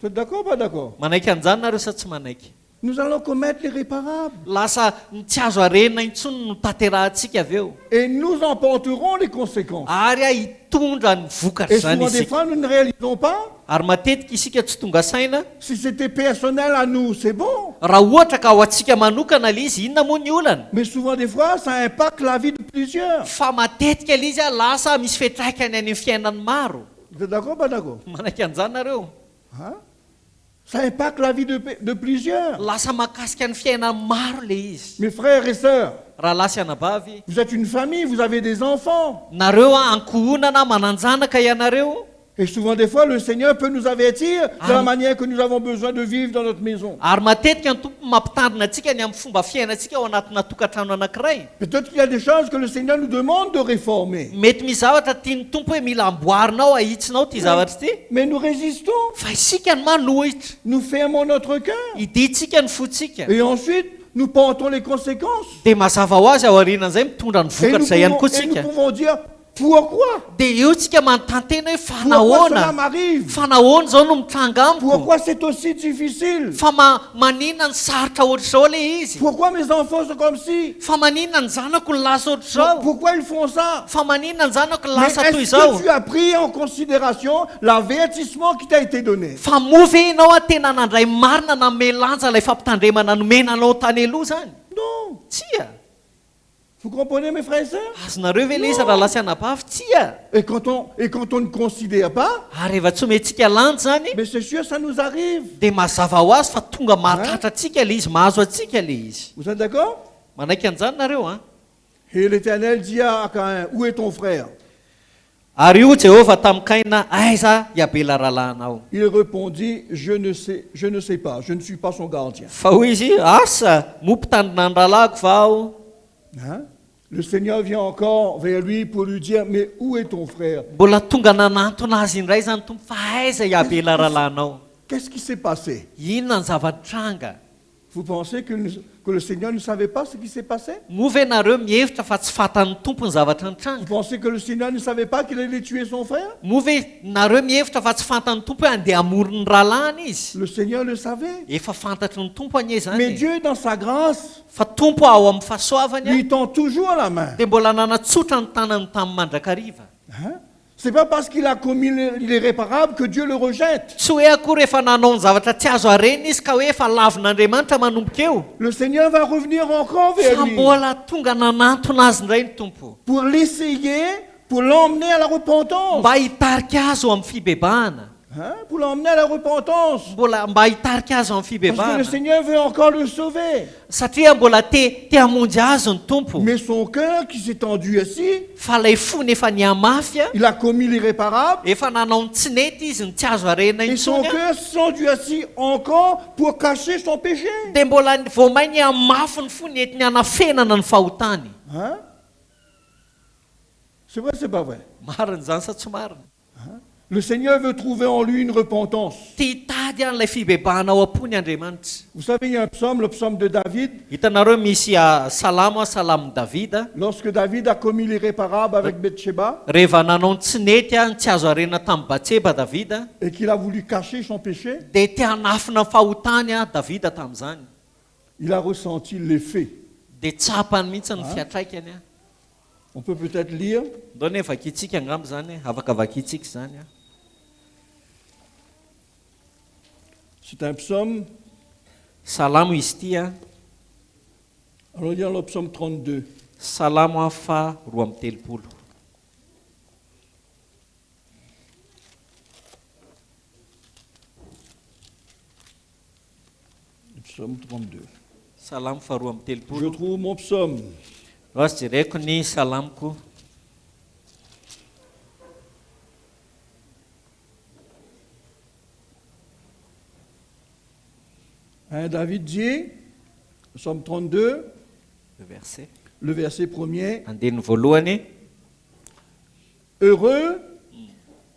Vous êtes d'accord ou pas d'accord? manaiky an'izany nareo sa tsy manaiky Nous allons commettre l'irréparable. lasa tsy azo arenina intsony no taterahantsika avy eo Et nous en porterons les conséquences. ary a hitondra ny vokatra Et zany souvent des isika fois, nous ne réalisons pas. ary matetika isika tsy tonga saina Si c'était personnel à nous, c'est bon. raha ohatra ka ao antsika manokana le izy inona moa ny olana Mais souvent des fois, ça impacte la vie de plusieurs. fa matetika le izy a lasa misy fetraikany any amin'ny fiainany maro Vous êtes d'accord ou pas d'accord? manaiky an'izany nareo Hein? Ça impacte la vie de plusieurs. lasa mahakasika ny fiainany maro le izy Mes frères et sœurs, raha lasy anabavy vous êtes une famille, vous avez des enfants. nareo a ankohonana mananjanaka ianareo Et souvent des fois, le Seigneur peut nous avertir de la manière que nous avons besoin de vivre dans notre maison. ary matetika ny tompo mampitandrina atsika ny amin'ny fomba fiainantsika ao anatina tokantrano anankiray Peut-être qu'il y a des choses que le Seigneur nous demande de réformer. mety misy zavatra tiany tompo hoe mila amboarinao ahitsinao ty zavatra ty Mais nous résistons. fa isika ny manohitra Nous fermons notre cœur. iditsika ny fotsika Et ensuite, nous portons les conséquences. dia mazava ho azy ao aorianan'izay mitondra ny Et vokatra nous izay ihany koa pouvons, et nous tsika pouvons dire, pourquoi? dia eo tsika manontantena hoe Pourquoi cela fanahoana m'arrive? fanahoana zao no mitranga amiko Pourquoi c'est aussi difficile? fa maninona ny sarotra ohatr'izao le izy Pourquoi mes enfants sont comme ci? fa maninona ny zanako ny lasa ohatr'izao Pourquoi ils font ça? fa maninona ny zanako ny Mais lasa toy est-ce izao que tu as pris en considération l'avertissement qui t'a été donné? fa moa ve ianao a tena nandray marina nanome lanja ilay fampitandremana nomenanao tany aloha zany Non. tsia Vous comprenez, mes frères et sœurs? azonareo ve le izy raha lasy anabavy tsia Et quand on ne considère pas, ary rehefa tsy omentsika lanja zany mais c'est sûr, ça nous arrive. dia mazava ho azy fa tonga mahatratra atsika le izy mahazo atsika le izy Vous êtes d'accord? manaiky an'izany nareo a Et l'Éternel dit à Caïn, où est ton frère? ary io Jehova tamin'ny kaina aiza iabela rahalahinao Il répondit, je ne sais pas, je ne suis pas son gardien. fa hoy izy asa mompitandrina ny rahalahiko vao Hein? Le Seigneur vient encore vers lui pour lui dire, mais où est ton frère? mbola tonga nanantona azy indray zany tompo fa aiza iabela rahalahinao Qu'est-ce qui s'est passé? inona ny zavatranga Vous pensez que que le Seigneur ne savait pas ce qui s'est passé? Mova ianareo mihevitra fa tsy fantan'ny tompo ny zavatra Vous nitranga. pensez que le Seigneur ne savait pas qu'il allait tuer son frère? Mova nareo mihevitra fa tsy fantan'ny tompo hoe andeha amorony ralàna izy. Le Seigneur le savait. Efa fantatry ny tompo anie Mais zany. Dieu, dans sa grâce, Fa tompo ao amin'ny fahasoavany lui tend toujours la main. dia mbola nanatsotra ny tanany tamin'ny mandrakariva. Hein? C'est pas parce qu'il a commis l'irréparable que Dieu le rejette. Tsy hoe akory efa nanao ny zavatra tsy azo harena izy ka hoe efa lavin'Andriamanitra manomboka eo. Le Seigneur va revenir encore vers Fa lui mbola tonga nanantona azy indray ny tompo. pour l'essayer, pour l'emmener à la repentance. Mba hitarika azy eo amin'ny fibebahana. Hein? Pour l'emmener à la repentance. Mba hitarika azy eo amin'ny Parce que le fibebahana. Seigneur veut encore le sauver. Satria mbola te hamonjy azy ny tompo. Mais son cœur qui s'est endurci, Fa ilay fony efa niamafy a, il a commis l'irréparable. efa nanao ny tsy nety izy ny tsy azo harena Et son intsony a, cœur s'endurcit encore pour cacher son péché. dia mbola vao mai niamafy ny fony ety ny hanafenana ny fahotany. Hein? C'est vrai, c'est pas vrai. Marina zany sa tsy marina? Le Seigneur veut trouver en lui une repentance. Ty hitady an'ilay fibebahana ao am-pony Andriamanitra. Vous savez, il y a un psaume, le psaume de David. Hitanareo misy salamo salamon'i Davida. Lorsque David a commis l'irréparable avec Bathsheba Rehefa nanao ny tsy nety a, ny tsy azo harena tamin'ny Batseba Davida, et qu'il a voulu cacher son péché, dia te hanafina ny fahotany a Davida tamin'izany. il a ressenti l'effet. Dia tsapany mihitsy ny fiatraikany a. On peut peut-être lire. Ndao ny vakiantsika angambo zany, afaka vakiantsika zany a. C'est un psaume. Salamo izy ity a. Alors, il y a le psaume 32. Salamo a fa 2:30. Le psaume 32. Salamo fa Je 2:30. trouve mon psaume. Azo jereko ny salamoko. Hein, David dit, psaume 32, Verset. le verset 1er, Andeny voalohany. Heureux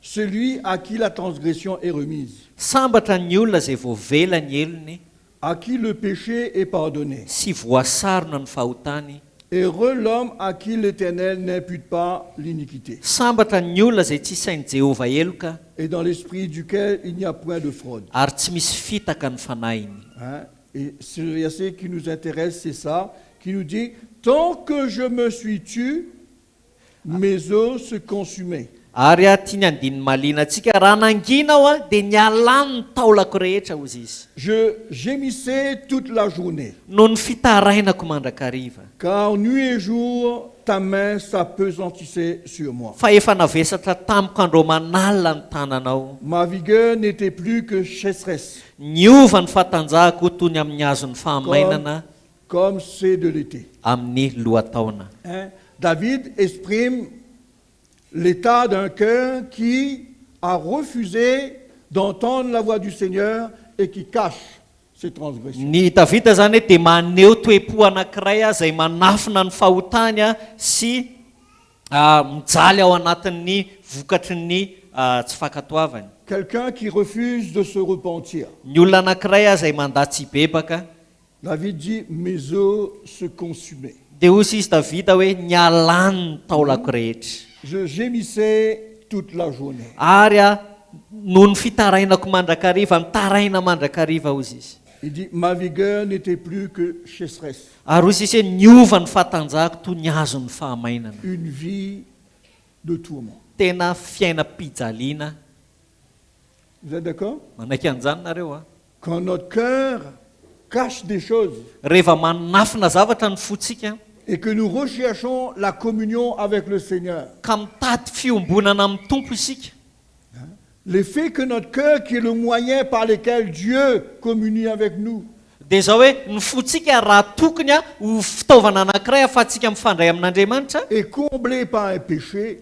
celui à qui la transgression est remise, Sambatra ny olona izay voavela ny elony à qui le péché est pardonné. sy voasarona ny fahotany. Heureux l'homme à qui l'Éternel n'impute pas l'iniquité, Sambatra ny olona izay tsy sain'i Jehova eloka et dans l'esprit duquel il n'y a point de fraude. ary tsy misy fitaka ny fanahiny. Hein? Et ce verset qui nous intéresse, c'est ça, qui nous dit, tant que je me suis tu, mes os se consumaient. Ary tia ny andiny malina antsika, raha nangina aho a dia nialany ny taolako rehetra ozy izy. Je gémissais toute la journée, Noho ny fitarainako mandrakariva. car nuit et jour, ta main s'appesantissait sur moi. Fa efa navesatra tamiko andro manalina ny tananao. Ma vigueur n'était plus que chasseresse, Niova ny fatanjahako toy ny amin'ny hazo ny fahamainana comme c'est de l'été. amin'ny lohataona. Hein? David exprime l'état d'un cœur qui a refusé d'entendre la voix du Seigneur et qui cache ses transgressions. Ny Davida zany hoe dia maneho toe-po anankiray a izay manafina ny fahotany a sy mijaly ao anatin'ny vokatry ny tsy fankatoavany. Quelqu'un qui refuse de se repentir. Ny olona anankiray a izay mandatsy bebaka. David dit, mes os se consumaient. Dia ozy izy Davida hoe nialany ny taolako rehetra. Je gémissais toute la journée. Ary noho ny fitarainako mandrakariva, mitaraina mandrakariva ozy izy. Il dit, ma vigueur n'était plus que chasseresse. Ary ozy izy hoe niova ny fatanjahako toy ny hazo ny fahamainana. Une vie de tourment. Tena fiainam-pijaliana. Vous êtes d'accord? Manaiky an'izany nareo a. Quand notre cœur cache des choses Rehefa manafina zavatra ny fotsika et que nous recherchons la communion avec le Seigneur, ka mitady fiombonana amin'ny tompo isika, le fait que notre cœur, qui est le moyen par lequel Dieu communie avec nous, dia zao hoe ny fotsika raha tokony a ho fitaovana anankiray ahafahantsika mifandray amin'Andriamanitra, est comblé par un péché,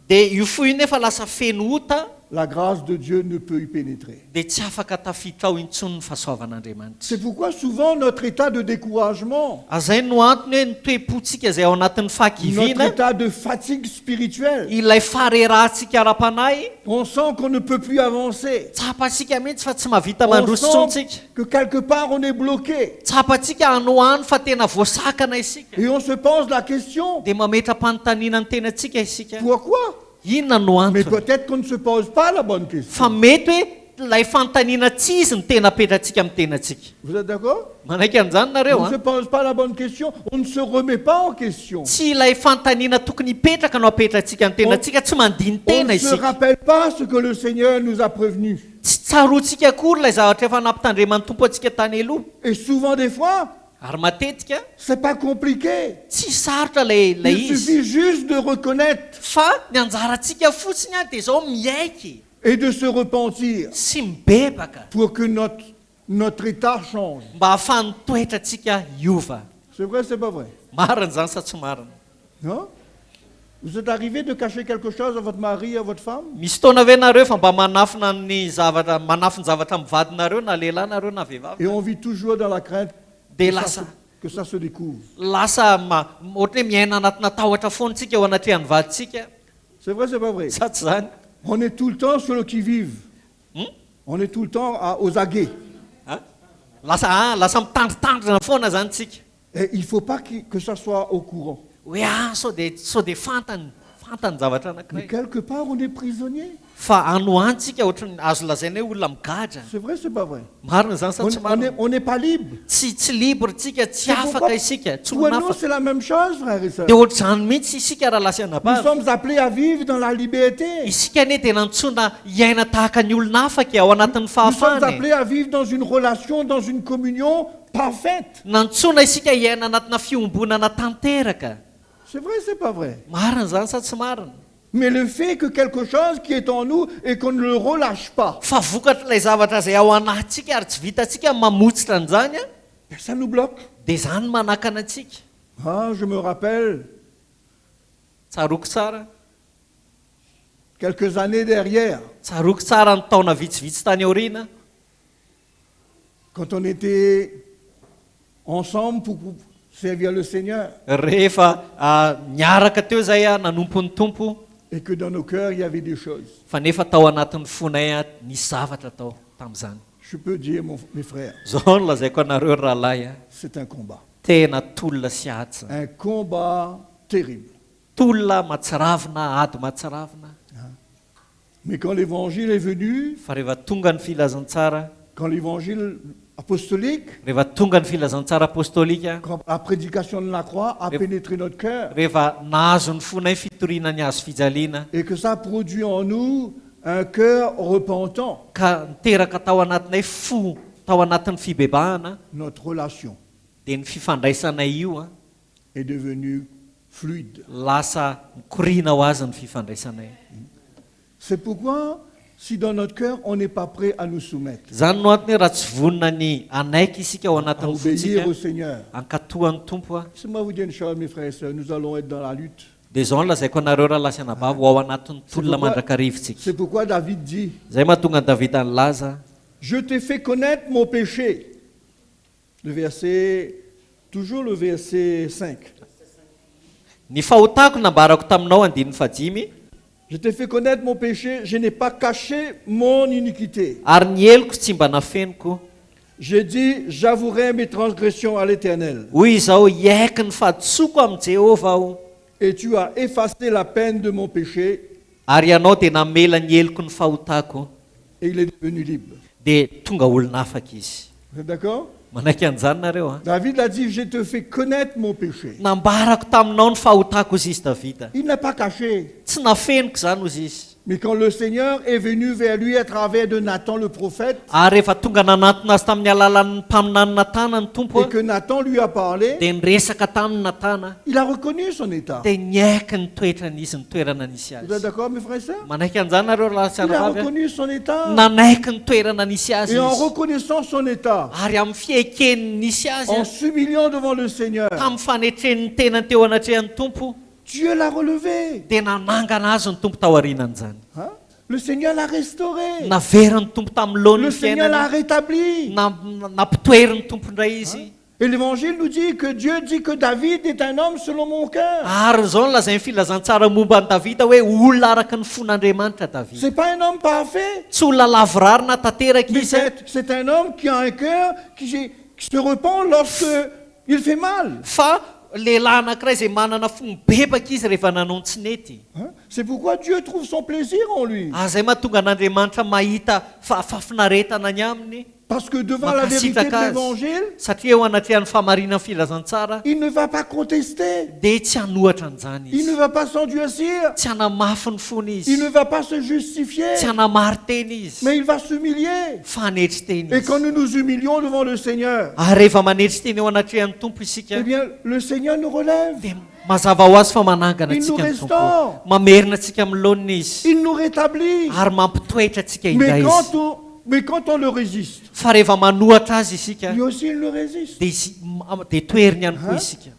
dia io fo io nefa lasa feno ota, la grâce de Dieu ne peut y pénétrer. dia tsy afaka tafiditra ao intsony ny fahasoavan'andriamanitra. C'est pourquoi souvent notre état de découragement, azay no antony hoe nytoepontsika izay ao anatin'ny notre fahakiviana, état de fatigue spirituelle, ilay farerahantsika ara-panahy, on sent qu'on ne peut plus avancer. tsapatsika mihitsy fa tsy mahavita On mandrosotsontsika. sent que quelque part on est bloqué. Tsapatsika anohany fa tena voasakana isika. Et on se pose la question, Dia mametra-panontaniana ny tenantsika isika. pourquoi? Inona no Mais antony? peut-être qu'on ne se pose pas la bonne question. Fa mety hoe ilay fanontaniana tsy izy ny tena apetratsika amin'ny tenatsika. Vous êtes d'accord? Manaiky an'izany nareo On ne se a? pose pas la bonne question, on ne se remet pas en question. Tsy ilay fanontaniana tokony hipetraka no apetratsika amin'ny tenatsika, tsy mandiny On tena ne se isika. rappelle pas ce que le Seigneur nous a prévenus. Tsy tsaroantsika akory ilay zavatra efa nampitandreman'ny tompo antsika tany aloha. Et souvent des fois, Ary matetika c'est pas compliqué. tsy sarotra ilay Il izy. suffit juste de reconnaître Fa ny anjarantsika fotsiny a dia zao miaiky et de se repentir sy mibebaka pour que notre état change. mba hahafahan'ny toetratsika hiova. C'est vrai, c'est pas vrai? Marina zany sa tsy marina? Non? Vous êtes arrivé de cacher quelque chose à votre mari, à votre femme? Misy fotoana ve nareo fa mba manafina ny zavatra manafy ny zavatra amin'ny vadinareo na lehilahy nareo na vehivavy? Et on vit toujours dans la crainte Dia que ça se découvre. lasa ohatra hoe miaina anatina tahotra foantsika eo anatrehan'ny vaditsika. C'est vrai, c'est pas vrai? Sa tsy zany? On est tout le temps sur le qui-vive. Hmm? On est tout le temps aux aguets. Ha? Lasa mitandritandrina foana zany tsika. Et il ne faut pas que ça soit au courant. Hoe sao dia fantany zavatra Mais anankiray. quelque part, on est prisonnier. Fa anohantsika ohatrany azo lazaina hoe olona migadra. C'est vrai, c'est pas vrai? Marina zany sa tsy marina? On n'est pas libre. Tsy libre tsika, tsy C'est pourquoi afaka isika, tsy pour nous, manafaka. c'est la même chose, frères et sœurs. Dia ohatr'izany mihitsy isika raha lasa Nous anabary. sommes appelés à vivre dans la liberté. Isika anie dia nantsoina hiaina tahaka ny olona afaka ao anatin'ny Nous sommes fahafahany. appelés à vivre dans une relation, dans une communion parfaite. Nantsoina isika hiaina anatina fiombonana tanteraka. C'est vrai, c'est pas vrai? Marina zany sa tsy marina? Mais le fait que quelque chose qui est en nous et qu'on ne le relâche pas, Fa vokatra ilay zavatra izay ao anatsika ary tsy vitatsika mamotsitra an'izany a, ben, ça nous bloque. dia izany manakana antsika. Ah, je me rappelle, Tsaroko tsara. quelques années derrière, Tsaroko tsara ny taona vitsivitsy tany aoriana. quand on était ensemble pour servir le Seigneur, Rehefa niaraka teo izay a nanompo ny tompo, et que dans nos cœurs, il y avait des choses. fa nefa tao anatin'ny fonay a nisy zavatra tao tamin'izany. Je peux dire, mes frères, Zao no lazaiko anareo rahalahy a, c'est un combat. tena tolona sy atsa. Un combat terrible. Tolona matsiravina, ady matsiravina. Mais quand l'évangile est venu, Fa rehefa tonga ny filazantsara, quand l'évangile apostolique, rehefa tonga ny filazantsara apostolika, quand la prédication de la croix a pénétré notre cœur, rehefa nahazo ny fonay fitoriana ny azo fijaliana, et que ça produit en nous un cœur repentant, ka niteraka tao anatinay fo tao anatin'ny fibebahana, notre relation dia ny fifandraisanay io a est devenue fluide. lasa mikorina ho azy ny fifandraisanay. C'est pourquoi, si dans notre cœur, on n'est pas prêt à nous soumettre, Zany no antony hoe raha tsy vonona ny anaiky isika ao à anatin'ny obéir fontsika au Seigneur. ankatohan'ny tompo a, Laissez-moi vous dire une chose, mes frères et sœurs, nous allons être dans la lutte. dia zao no lazaiko anareo raha lasa anabavy ho ao anatin'ny tolona pourquoi- mandrakarivotsika. C'est pourquoi David dit, Zay mahatonga ny Davida nilaza, je t'ai fait connaître mon péché. Toujours le verset 5. ny fahotako nambarako taminao andininy fahadimy, Je t'ai fait connaître mon péché, je n'ai pas caché mon iniquité. ary ny heloko tsy mba nafeniko. J'ai dit, j'avouerai mes transgressions à l'Éternel. Hoy izao hiaiky ny fahadisoko amin'i Jehova aho, Et tu as effacé la peine de mon péché, ary ianao dia namela ny heloko ny fahotako, et il est devenu libre. dia tonga olona afaka izy. Vous êtes d'accord? Manaiky an'izany nareo a. David a dit, je te fais connaître mon péché. Nambarako taminao ny fahotako izy izy Davida. Il n'a pas caché. Tsy nafeniko zany ozy izy. Mais quand le Seigneur est venu vers lui à travers de Nathan le prophète, Ary rehefa tonga nanantona azy tamin'ny alalan'ny mpaminany Natana ny tompo et a, que Nathan lui a parlé, dia niresaka taminy Natana, il a reconnu son état. dia niaiky ny toetrany izy, ny toerana nisy Vous êtes azy. d'accord, mes frères et sœurs? Manaiky an'izany nareo raha Il a sianavavy a. reconnu son état. Nanaiky ny toerana nisy azy Et en izy. reconnaissant son état, Ary amin'ny fiaikeny nisy azy en a, s'humiliant devant le Seigneur, tamin'ny fanetren'ny tenany teo anatrehan'ny tompo, Dieu l'a relevé. dia nanangana azy ny tompo tao aorinan'izany. Hein? Le Seigneur l'a restauré. naveriny tompo tamin'ny Le laony Seigneur l'a fiainany rétabli. nampitoeriny tompo indray izy Et l'évangile nous dit que Dieu dit que David est un homme selon mon cœur. ary zao nolazay ny filazantsara momba ny davida hoe olona araka ny fon'andriamanitra davida C'est pas un homme parfait, tsy olona lavorarina tanteraka mais izy c'est un homme qui a un cœur qui se repent lorsque il fait mal. fa lehilahy anankiray izay manana fony bebaka izy rehefa nanao ny tsy nety Hein? C'est pourquoi Dieu trouve son plaisir en lui. zay mahatonga an'andriamanitra mahita fafinaretana ny aminy Parce que devant la vérité de l'évangile, satria eo anatrehan'ny fahamarinany filazantsara il ne va pas contester. dia tsy hanohatra an'izany Il izy ne va pas s'endurcir. tsy hanamafy ny fony Il izy ne va pas se justifier. tsy hanamary teny izy Mais il va s'humilier. fa hanetry teny Et izy quand nous nous humilions devant le Seigneur, ary rehefa manetry teny eo anatrehan'ny tompo isika eh bien, le Seigneur nous relève. dia mazava ho azy fa manangana Il nous antsika ny tompo restaure. mamerina antsika amin'ny laonina izy Il nous rétablit. ary mampitoetra antsika indray izy Mais quand on le résiste, fa rehefa manohatra azy isika lui aussi il le résiste. dia toeriny ihany koa isika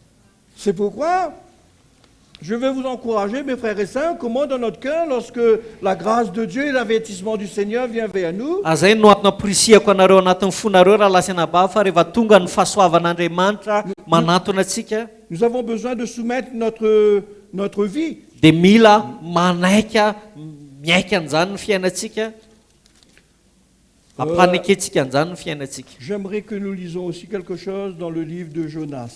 C'est pourquoi je vais vous encourager, mes frères et sœurs, comment dans notre cœur, lorsque la grâce de Dieu et l'avertissement du Seigneur vient vers nous, zay no atona porisihako anareo anatin'ny fonareo raha lasana bava fa rehefa tonga ny fahasoavan'andriamanitra manatona atsika nous avons besoin de soumettre notre vie. dia mila manaika miaika an'izany ny fiainantsika ampanekentsika an'izany ny fiainantsika J'aimerais que nous lisons aussi quelque chose dans le livre de Jonas.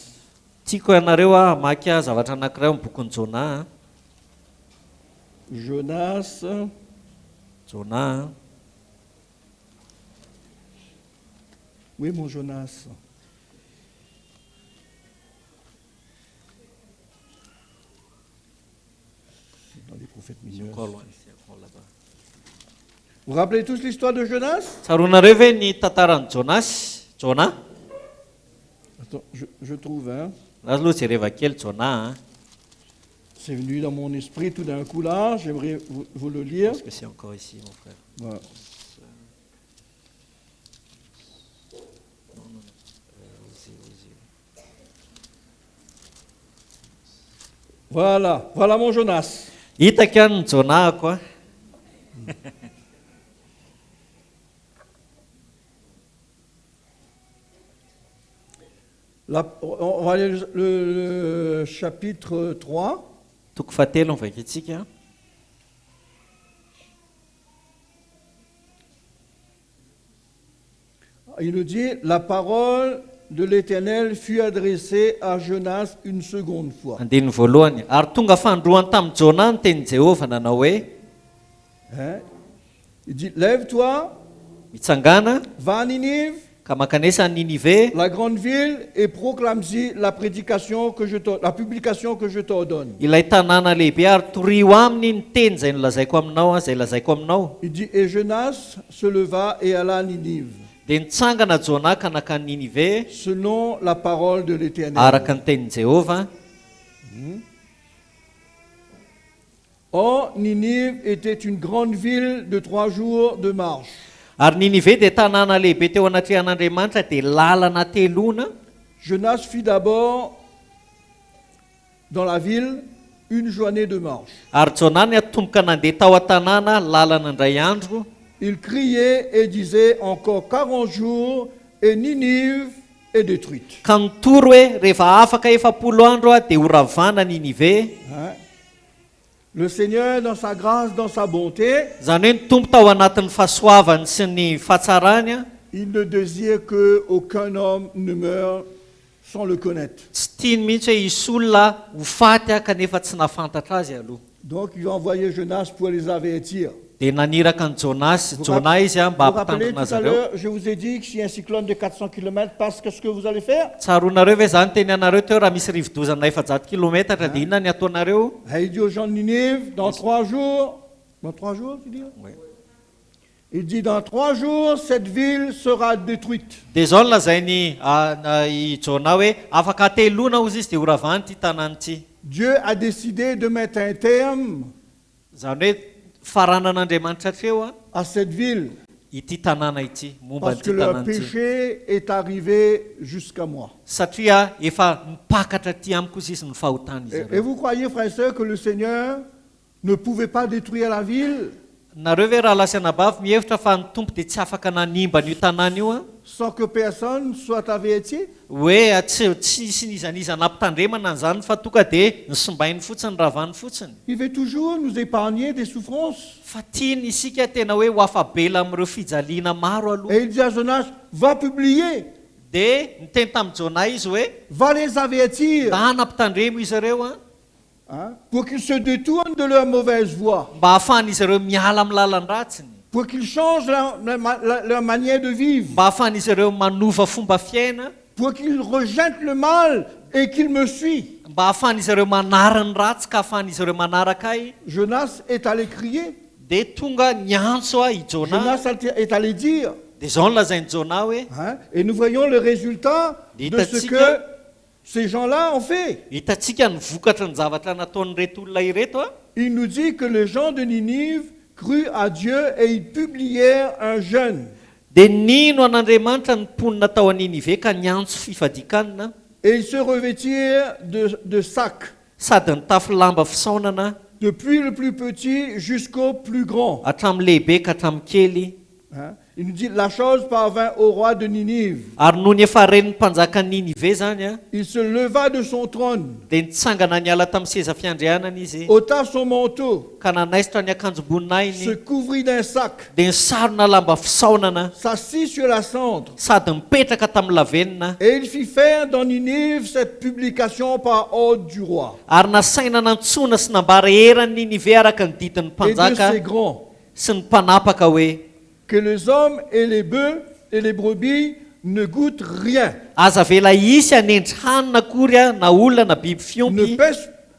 tiako ianareo hamaky zavatra anankiray amin'ny bokon'ny Jona Jonas, Jona oui mon Jonas. Dans les prophètes mineurs. Vous vous rappelez tous l'histoire de Jonas? tsaronareo ve ny tantaran'ny Jona Attends, je trouve, hein. azy aloha jereva kely Jona C'est venu dans mon esprit tout d'un coup là, j'aimerais vous le lire. parce que c'est encore ici mon frère Voilà. Voilà mon Jonas. hitako ihany ny Jonahako a On va aller le chapitre 3. toko fahatelo mivaika itsika Il nous dit, la parole de l'Éternel fut adressée à Jonas une seconde fois. andiny voalohany ary tonga fandroany tamin'ny Jona ny teny Jehovah nanao hoe Hein? Il dit, lève-toi, mitsangana va à Ninive, ka makanesa ny Ninive la grande ville, et proclame-y la publication que je t'ordonne. ilay tanàna lehibe ary torio aminy ny teny zay nolazaiko aminao zay lazaiko aminao Il dit, et Jonas se leva et alla à Ninive, dia nitsangana Jona ka nakany Ninive selon la parole de l'Éternel. araka ny tenin'i Jehovah Or, Ninive était une grande ville de 3 jours de marche. ary Ninive dia tanàna lehibe teo anatrehan'Andriamanitra dia lalana telona Jonas fit d'abord dans la ville une journée de marche. ary Jona ny atomboka nandeha tao an-tanàna lalana indray andro Il criait et disait encore 40 jours et Ninive est détruite. ka nitoro hoe rehefa afaka 40 andro dia ho ravana Ninive Hein? Le Seigneur, dans sa grâce, dans sa bonté, zany hoe ny tompo tao anatin'ny fahasoavany sy ny fahatsarany a il ne désire qu'aucun homme ne meure sans le connaître. tsy tiany mihitsy hoe hisy olona ho faty a kanefa tsy nafantatra azy aloha Donc il a envoyé Jonas pour les avertir. dia naniraka ny Jona izy a Vous mba vous rappelez hampitandrina tout azy à ireo l'heure, je vous ai dit que si un cyclone de 400 km passe, qu'est-ce que vous allez faire? tsaronareo ve zany teny anareo teo raha misy rivodozana 700 kilometatra dia inona ny ataonareo Et il dit aux gens de Ninive, dans 3 jours, tu dis? Oui. Il dit, dans 3 jours, cette ville sera détruite. dia zao no lazainy i Jona hoe afaka atelona ozy izy dia ho ravany ty tanàny ity Dieu a décidé de mettre un terme zany hoe faranan'Andriamanitra treo a à cette ville ity tanàna ity momba parce que nyity leur tanàna ity péché est arrivé jusqu'à moi. satria efa mipakatra ty amiko izy izy ny fahotany izy Et ireo vous croyez, frères et sœurs, que le Seigneur ne pouvait pas détruire la ville nareo ve raha lasy anabavy mihevitra fa ny tompo dia tsy afaka nanimba n'io tanàna io a sans que personne soit averti? hoe tsy nizanizana ampitandremana n'izany fa tonga dia nisimbainy fotsiny ravany fotsiny Il veut toujours nous épargner des souffrances. fa tiany isika tena hoe ho afabela amin'ireo fijaliana maro aloha Et il dit à Jonas, va publier, dia niteny tamin'ny jona izy hoe va les avertir, mba hanampitandremo izy ireo a hein, pour qu'ils se détournent de leur mauvaise voie, mba hahafahan'izy ireo miala amin'ny lalan-dratsiny pour qu'ils changent leur manière de vivre, mba hahafahan'izy ireo manova fomba fiaina pour qu'ils rejettent le mal et qu'ils me suivent. mba hahafahan'izy ireo manara ny ratsy ka hahafahan'izy ireo manaraka ahy Jonas est allé crier, dia tonga niantso a i jona Jonas est allé dire, dia zao no lazainy jona hoe hein, et nous voyons le résultat de ce que ces gens-là ont fait. hitantsika ny vokatra ny zavatra nataon'ireto olona ireto a Il nous dit que les gens de Ninive crurent à Dieu et ils publièrent un jeûne. dia nino an'andriamanitra ny mponina tao aninive ka niantso fifadikanina Et ils se revêtirent de sacs, sady nitafy lamba fisaonana depuis le plus petit jusqu'au plus grand. hatramin'ny lehibe ka hatramin'ny kely Hein? Il nous dit, la chose parvint au roi de Ninive. ary noho ny efa reniny mpanjaka ninive zany a Il se leva de son trône, dia nitsangana niala tamin'ny seza fiandrianana izy ôta son manteau, ka nanaisitra ny akanjo se boninainy couvrit d'un sac, dia nisarona lamba fisaonana s'assit sur la cendre. sady mipetraka tamin'ny lavenina Et il fit faire dans Ninive cette publication par ordre du roi ary nasaina nantsona sy nambara erany ninive araka ny didin'ny et de mpanjaka ses grands, sy ny mpanapaka hoe que les hommes et les bœufs et les brebis ne goûtent rien, aza vela isy anendry hanina akory a na olona na biby fiompy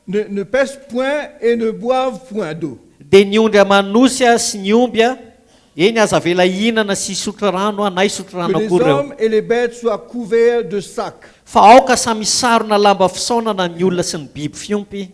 ne pèsent point et ne boivent point d'eau. dia niondry amanosy a sy niomby a eny aza vela ihinana sy isotro rano a na isotro Que rano les akory eo hommes et les bêtes soient couverts de sacs, fa aoka samy sarona lamba fisaonana ny olona sy ny biby fiompy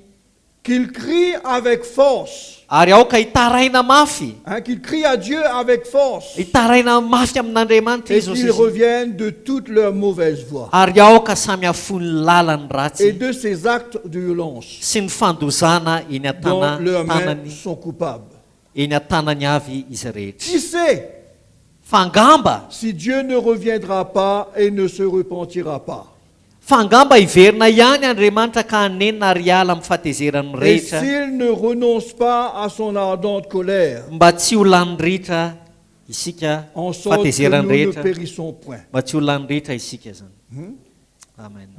qu'ils crient avec force, ary aoka hitaraina mafy hein, qu'ils crient à Dieu avec force, hitaraina mafy amin'andriamanitra et izy qu'ils reviennent de toute leur mauvaise voie ary aoka samy afony lalany et ratsy de ces actes de violence sy ny fandozana eny dont leurs mains tanany sont coupables. eny an-tanany avy izy rehetra Qui sait fangamba si Dieu ne reviendra pas et ne se repentira pas? fangamba hiverina ihany andriamanitra ka hanenina ary ala amin'ny fahatezerany Et rehetra s'il ne renonce pas à son ardente colère, mba tsy ho lany ritra isika en sorte que fahatezerany nous ne rehetra périssons point. mba tsy ho lany ritra isika zany amen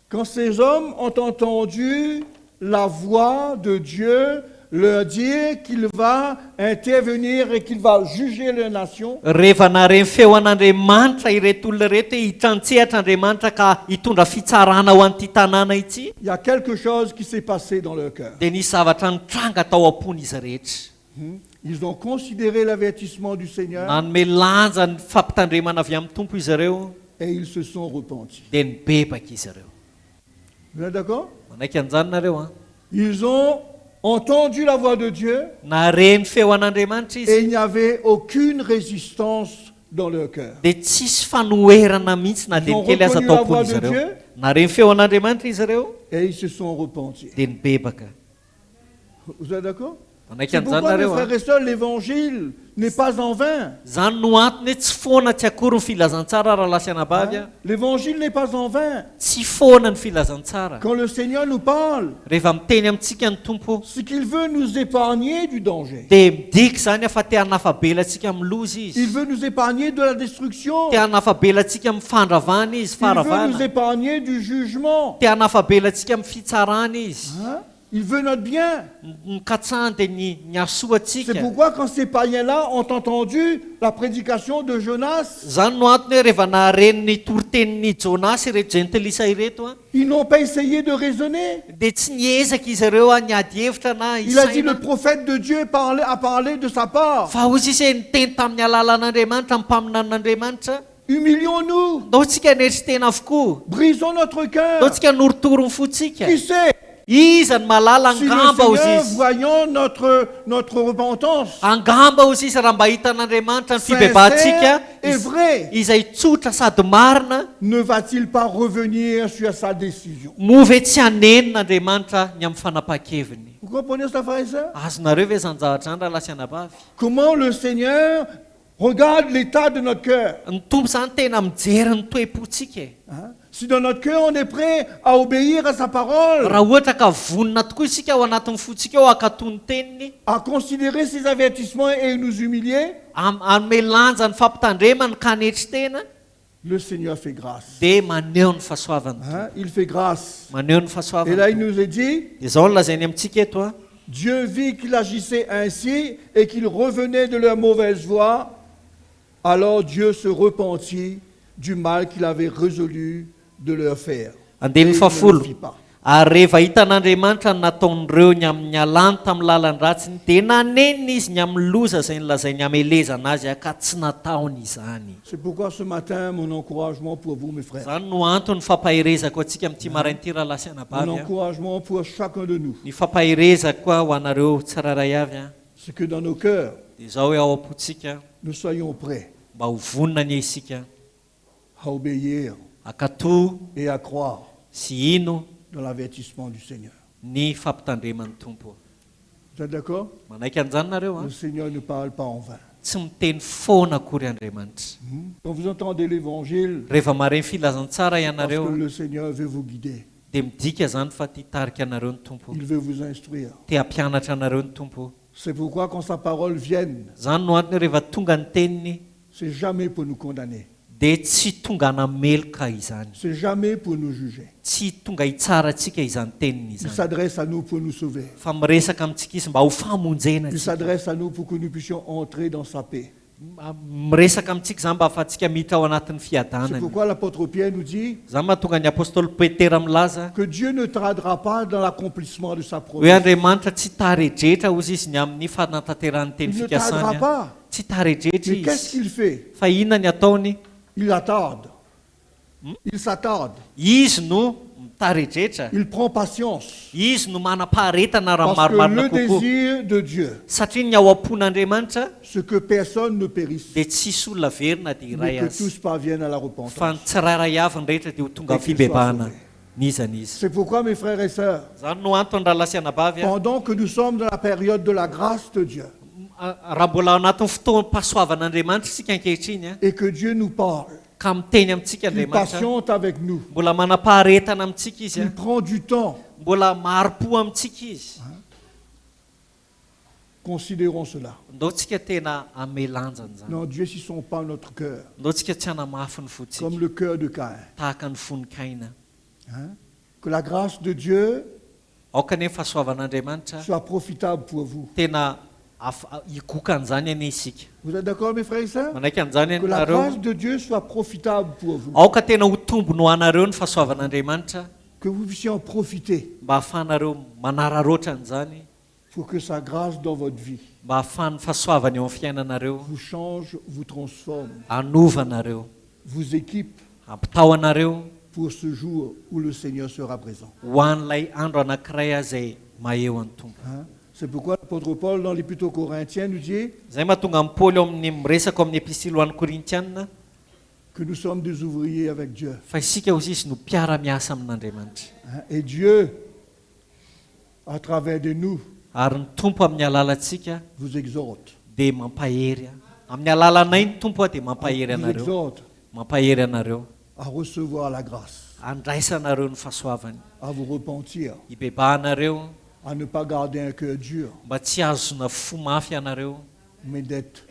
Quand ces hommes ont entendu la voix de Dieu leur dire qu'il va intervenir et qu'il va juger leur nation, rehefa nareny feo an'andriamanitra ireto olona reto hoe hitantsehatra andriamanitra ka hitondra fitsarana ho an'ity tanàna ity il y a quelque chose qui s'est passé dans leur cœur. dia nisy zavatra nitranga tao am-pony izy rehetra Ils ont considéré l'avertissement du Seigneur nanome lanja ny fampitandremana avy amin'ny tompo izy ireo et ils se sont repentis. dia nibebaka izy ireo Vous êtes d'accord? manaiky an'izany nareo a Ils ont entendu la voix de Dieu nareny feo an'andriamanitra et izy il n'y avait aucune résistance dans leur cœur. dia tsisy fanoherana mihitsy na dia Ils ont ny kely aza reconnu tao la voix am-pony izy de ireo Dieu. nareny feo an'andriamanitra izy ireo Et ils se sont repentis. dia nibebaka Vous êtes d'accord? manaiky C'est an'izany pourquoi, mes nareo a frères et sœurs, l'évangile n'est pas en vain. zany no antony hoe tsy foana tsy akory ny filazantsara raha lasy anabavy a Hein? L'évangile n'est pas en vain. tsy foana ny filazantsara Quand le Seigneur nous parle, rehefa miteny amintsika ny tompo c'est qu'il veut nous épargner du danger. dia midiky zany afa te hanafabelatsika amin'ny loza Il izy veut nous épargner de la destruction. te hanafabelatsika amin'ny fandravana izy Il veut nous faravana épargner du jugement. te hanafabelatsika amin'ny fitsarana izy Hein? Il veut notre bien. ny katsahany dia ny asoa C'est atsika pourquoi quand ces païens-là ont entendu la prédication de Jonas, zany no antony hoe rehefa nareny ny toritenin'ny jonasy ireto gentilisa ireto a ils n'ont pas essayé de raisonner. dia tsy niezaka izy ireo a niady hevitra na Il a dit, le isaina prophète de Dieu a parlé de sa part. fa ozy izy hoe niteny tamin'ny alalan'andriamanitra amin'ny mpaminan'andriamanitra Humilions-nous, ndao tsika neritry tena avokoa brisons notre cœur. ndao tsika norotorony fotsika Qui sait iza ny malala si le angamba ozy Seigneur, izy voyant notre repentance angamba ozy izy raha mba hitan'andriamanitra ny fibebahantsika sincère et vraie, izay tsotra sady marina ne va-t-il pas revenir sur sa décision? move tsy hanenin'andriamanitra ny amin'ny fanapa-keviny Vous comprenez ça, frères et sœurs? azonareo ve zany zavatra any raha lasianabavy Comment le Seigneur regarde l'état de notre cœur. ny tompo zany tena mijery ny toe-potsika e. Hein? Si dans notre cœur on est prêt à obéir à sa parole, raha ohatra ka vonina tokoa isika ao anatin'ny fotsika ao akatony teniny à considérer ses avertissements et nous humilier, anome lanja ny fampitandrema ny kanetry tena le Seigneur fait grâce. dia maneho ny fahasoavany Hein? Il fait grâce. maneho ny Et fahasoavany là, il nous est dit, dia zao no lazainy amintsika eto a Dieu vit qu'il agissait ainsi et qu'il revenait de leur mauvaise voie. Alors Dieu se repentit du mal qu'il avait résolu de leur faire. Et andiny il ne fahafolo le fit pas. ary rehefa hitan'andriamanitra ny nataon'ireo ny amin'ny alany tamin'ny lalany ratsiny dia nanenina izy ny amin'ny loza izay nylazainy hamelezana azy ka tsy nataony izany C'est pourquoi ce matin, mon encouragement pour vous, mes frères, zany no antony fampahirezako antsika amin'ity marain'ity raha mon lasianabavy a encouragement pour chacun de nous, ny fampahirezako koa ho anareo tsirairay avy a c'est que dans nos cœurs, dia zao hoe ao am-potsika nous soyons prêts mba ho vonina ny isika à obéir akatoa et à croire sy ino dans l'avertissement du Seigneur. ny fampitandreman'ny tompo Vous êtes d'accord? manaiky an'izany nareo a Le Seigneur ne parle pas en vain. tsy miteny foana akory andriamanitra Quand vous entendez l'évangile, rehefa mare ny filazantsara parce ianareo que le Seigneur veut vous guider, dia midika zany fa tia hitarika anareo ny tompo il veut vous instruire. tia hampianatra anareo ny tompo C'est pourquoi quand sa parole vienne, zany no antony rehefa tonga ny teniny c'est jamais pour nous condamner, dia tsy tonga hanameloka izany c'est jamais pour nous juger. tsy tonga hitsara antsika izany teniny Il izany s'adresse à nous pour nous sauver. fa miresaka amintsika izy mba ho famonjena Il antsika s'adresse à nous pour que nous puissions entrer dans sa paix. miresaka amintsika zany mba ahafahantsika miditra ao anatin'ny C'est fiadanany pourquoi l'apôtre Pierre nous dit zany mahatonga ny apôstôly petera milaza que Dieu ne tardera pas dans l'accomplissement de sa hoe promesse. andriamanitra tsy taredretra ozy izy ny amin'ny fanatanterahany teny Il ne tardera fikasany a. pas. tsy taredretra Mais qu'est-ce izy qu'il fait? fa inona ny ataony Il attarde. Il s'attarde. izy no mitaredretra Il prend patience. izy no manam-paharetana raha Parce que marimarina le kokoa désir de Dieu, satria ny ao am-pon'andriamanitra c'est que personne ne périsse, dia tsisy olona verina dia mais iray que azy tous parviennent à la fa repentance. ny tsirairay avy ny rehetra dia ho tonga Et ny qu'il fibebahana soit nizany izy C'est pourquoi, mes frères et sœurs, zany no antony raha lasianabavy a pendant que nous sommes dans la période de la grâce de Dieu raha mbola ao anatin'ny fotoam-pahasoavan'andriamanitra isika ankehitriny a et que Dieu nous parle, ka miteny amintsika il andriamanitra patiente avec nous, mbola manam-paharetana amintsika izy a il prend du temps. mbola maharo-po amintsika izy Considérons cela. ndao tsika tena amelanjany zany N'endurcissons pas notre cœur, ndao tsika tsy hanamafy ny fotsika comme le cœur de Caïn. tahaka ny fonikaina Hein? Que la grâce de Dieu aoka nefa fahasoavan'andriamanitra soit profitable pour vous. tena ikoka an'izany ane isika Vous êtes d'accord, mes frères et sœurs? manaiky an'izany Que la anareo grâce de Dieu soit profitable pour vous. aoka tena ho tombo no anareo ny fahasoavan'andriamanitra Que vous puissiez en profiter mba ahafahanareo manararoatra an'izany pour que sa grâce dans votre vie mba ahafahan'ny fahasoavany eo amin'ny fiainanareo vous change, vous transforme, anovanareo vous équipe ampitao anareo pour ce jour où le Seigneur sera présent. ho an'ilay andro anankiray azay maheo any tompo Hein? C'est pourquoi l'apôtre Paul, dans l'Épître aux Corinthiens, nous dit zay mahatonga amin'ny paoly eo amin'ny miresaka amin'ny epistily ho an'ny korintianina que nous sommes des ouvriers avec Dieu. fa isika ozy izy no mpiara-miasa amin'andriamanitra Hein? Et Dieu, à travers de nous, ary ny tompo amin'ny alalantsika vous exhorte. dia mampahery amin'ny alalanay ny tompo a dia mampahery Vous anareo exhorte mampahery anareo à recevoir la grâce, andraisanareo ny fahasoavany à vous repentir, hibebahanareo à ne pas garder un cœur dur, mba tsy azona fo mafy anareo mais d'être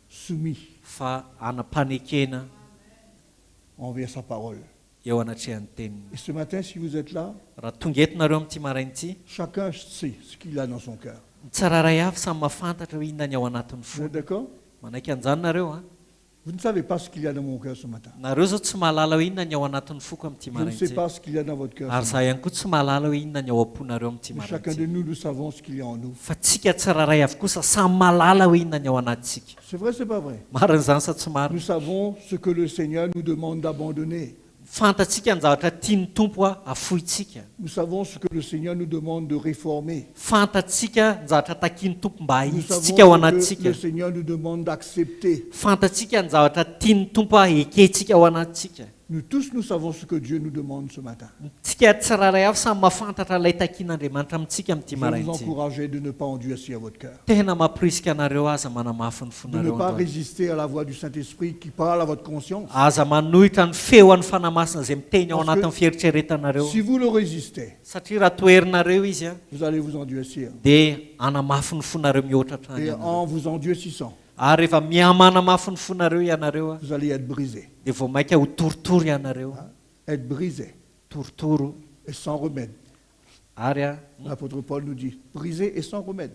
soumis fa anam-panekena envers sa parole. eo anatrehan'ny teniny Et ce matin, si vous êtes là, raha tonga etonareo amin'ity marain'ity chacun sait ce qu'il a dans son cœur. ny tsararay avy samy mahafantatra hoe inona ny ao anatin'ny Vous fo êtes d'accord? manaiky an'izany nareo a Vous ne savez pas ce qu'il y a dans mon cœur ce matin. nareo zao tsy mahalala hoe inona ny ao anatin'ny foko amin'ity Je ne sais marain'ity pas ce qu'il y a dans votre cœur. ary ce za matin. ihany koa tsy mahalala hoe inona ny ao am-ponareo amin'ity Mais chacun de marain'ity nous, nous savons ce qu'il y a en nous. fa tsika tsiraray avy kosa samy mahalala hoe inona ny ao anatsika C'est vrai, c'est pas vrai? marin'izany sa tsy maro Nous savons ce que le Seigneur nous demande d'abandonner. fantatsika ny zavatra tiany tompo a afoitsika Nous savons ce que le Seigneur nous demande de réformer. fantatsika ny zavatra takiany tompo mba Nous savons ahitsika ao ce que anatsika le Seigneur nous demande d'accepter. fantatsika ny zavatra tiany tompo a ekentsika ao anatsika Nous tous, nous savons ce que Dieu nous demande ce matin. Tsika tsiraray avy samy mahafantatra ilay takian'Andriamanitra amintsika amin'ity Je vais vous maraintsy. encourager de ne pas endurcir votre cœur. Tena mampirisika anareo aza manamafy ny De ne fonareo pas androany. résister à la voix du Saint-Esprit qui parle à votre conscience. Aza manohitra ny feo an'ny fanamasina izay miteny ao Parce que anatin'ny fieritreretanareo. Si vous le résistez, Satria raha toerinareo izy a, vous allez vous endurcir. dia anamafy ny fonareo mihoatra Et hatrany. en vous endurcissant, Ary rehefa mihamanamafy ny fonareo ianareo a, vous allez être brisé. dia vao mainka ho torotoro ianareo. Être brisé Torotoro. et sans remède. Ary a, L'apôtre Paul nous dit, brisé et sans remède.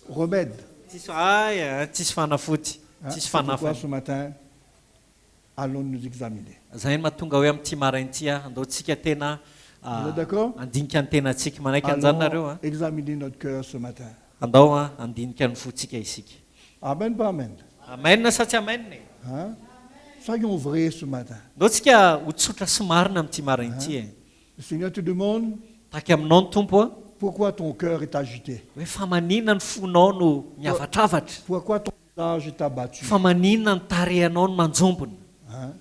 Remède. tsisy fanafoty, Hein? tsisy C'est pourquoi fanafany. ce matin, allons nous examiner. Zay no mahatonga hoe amin'ity maraintsy a, andaontsika tena Vous êtes d'accord? andinika ny tenantsika manaiky an'izany nareo Allons a. examiner notre cœur ce matin. Andao a andinika ny fotsika isika. Amen, pas amen. Amen sa tsy amen. Hein? Soyons vrais ce matin. Andaontsika ho tsotra sy marina amin'ity maraintsy e. Le Seigneur te demande Taky aminao ny tompo a, pourquoi ton cœur est agité. hoe fa maninona ny fonao no miavadravatra, Pourquoi ton visage est abattu. fa maninona ny tarehanao no manjombona. Hein?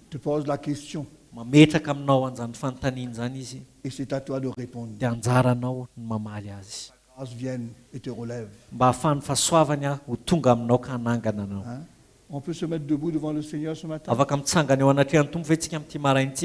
Te pose la question Mametraka aminao an'izany fanontaniana zany izy, et c'est à toi de répondre. dia anjaranao ny mamaly azy. La grâce vienne et te relève. Mba hahafahan'ny fahasoavany a ho tonga aminao ka hanangana anao. Hein? On peut se mettre debout devant le Seigneur ce matin. Afaka mitsangana eo anatrehan'ny tompo ve tsika amin'ity maraintsy?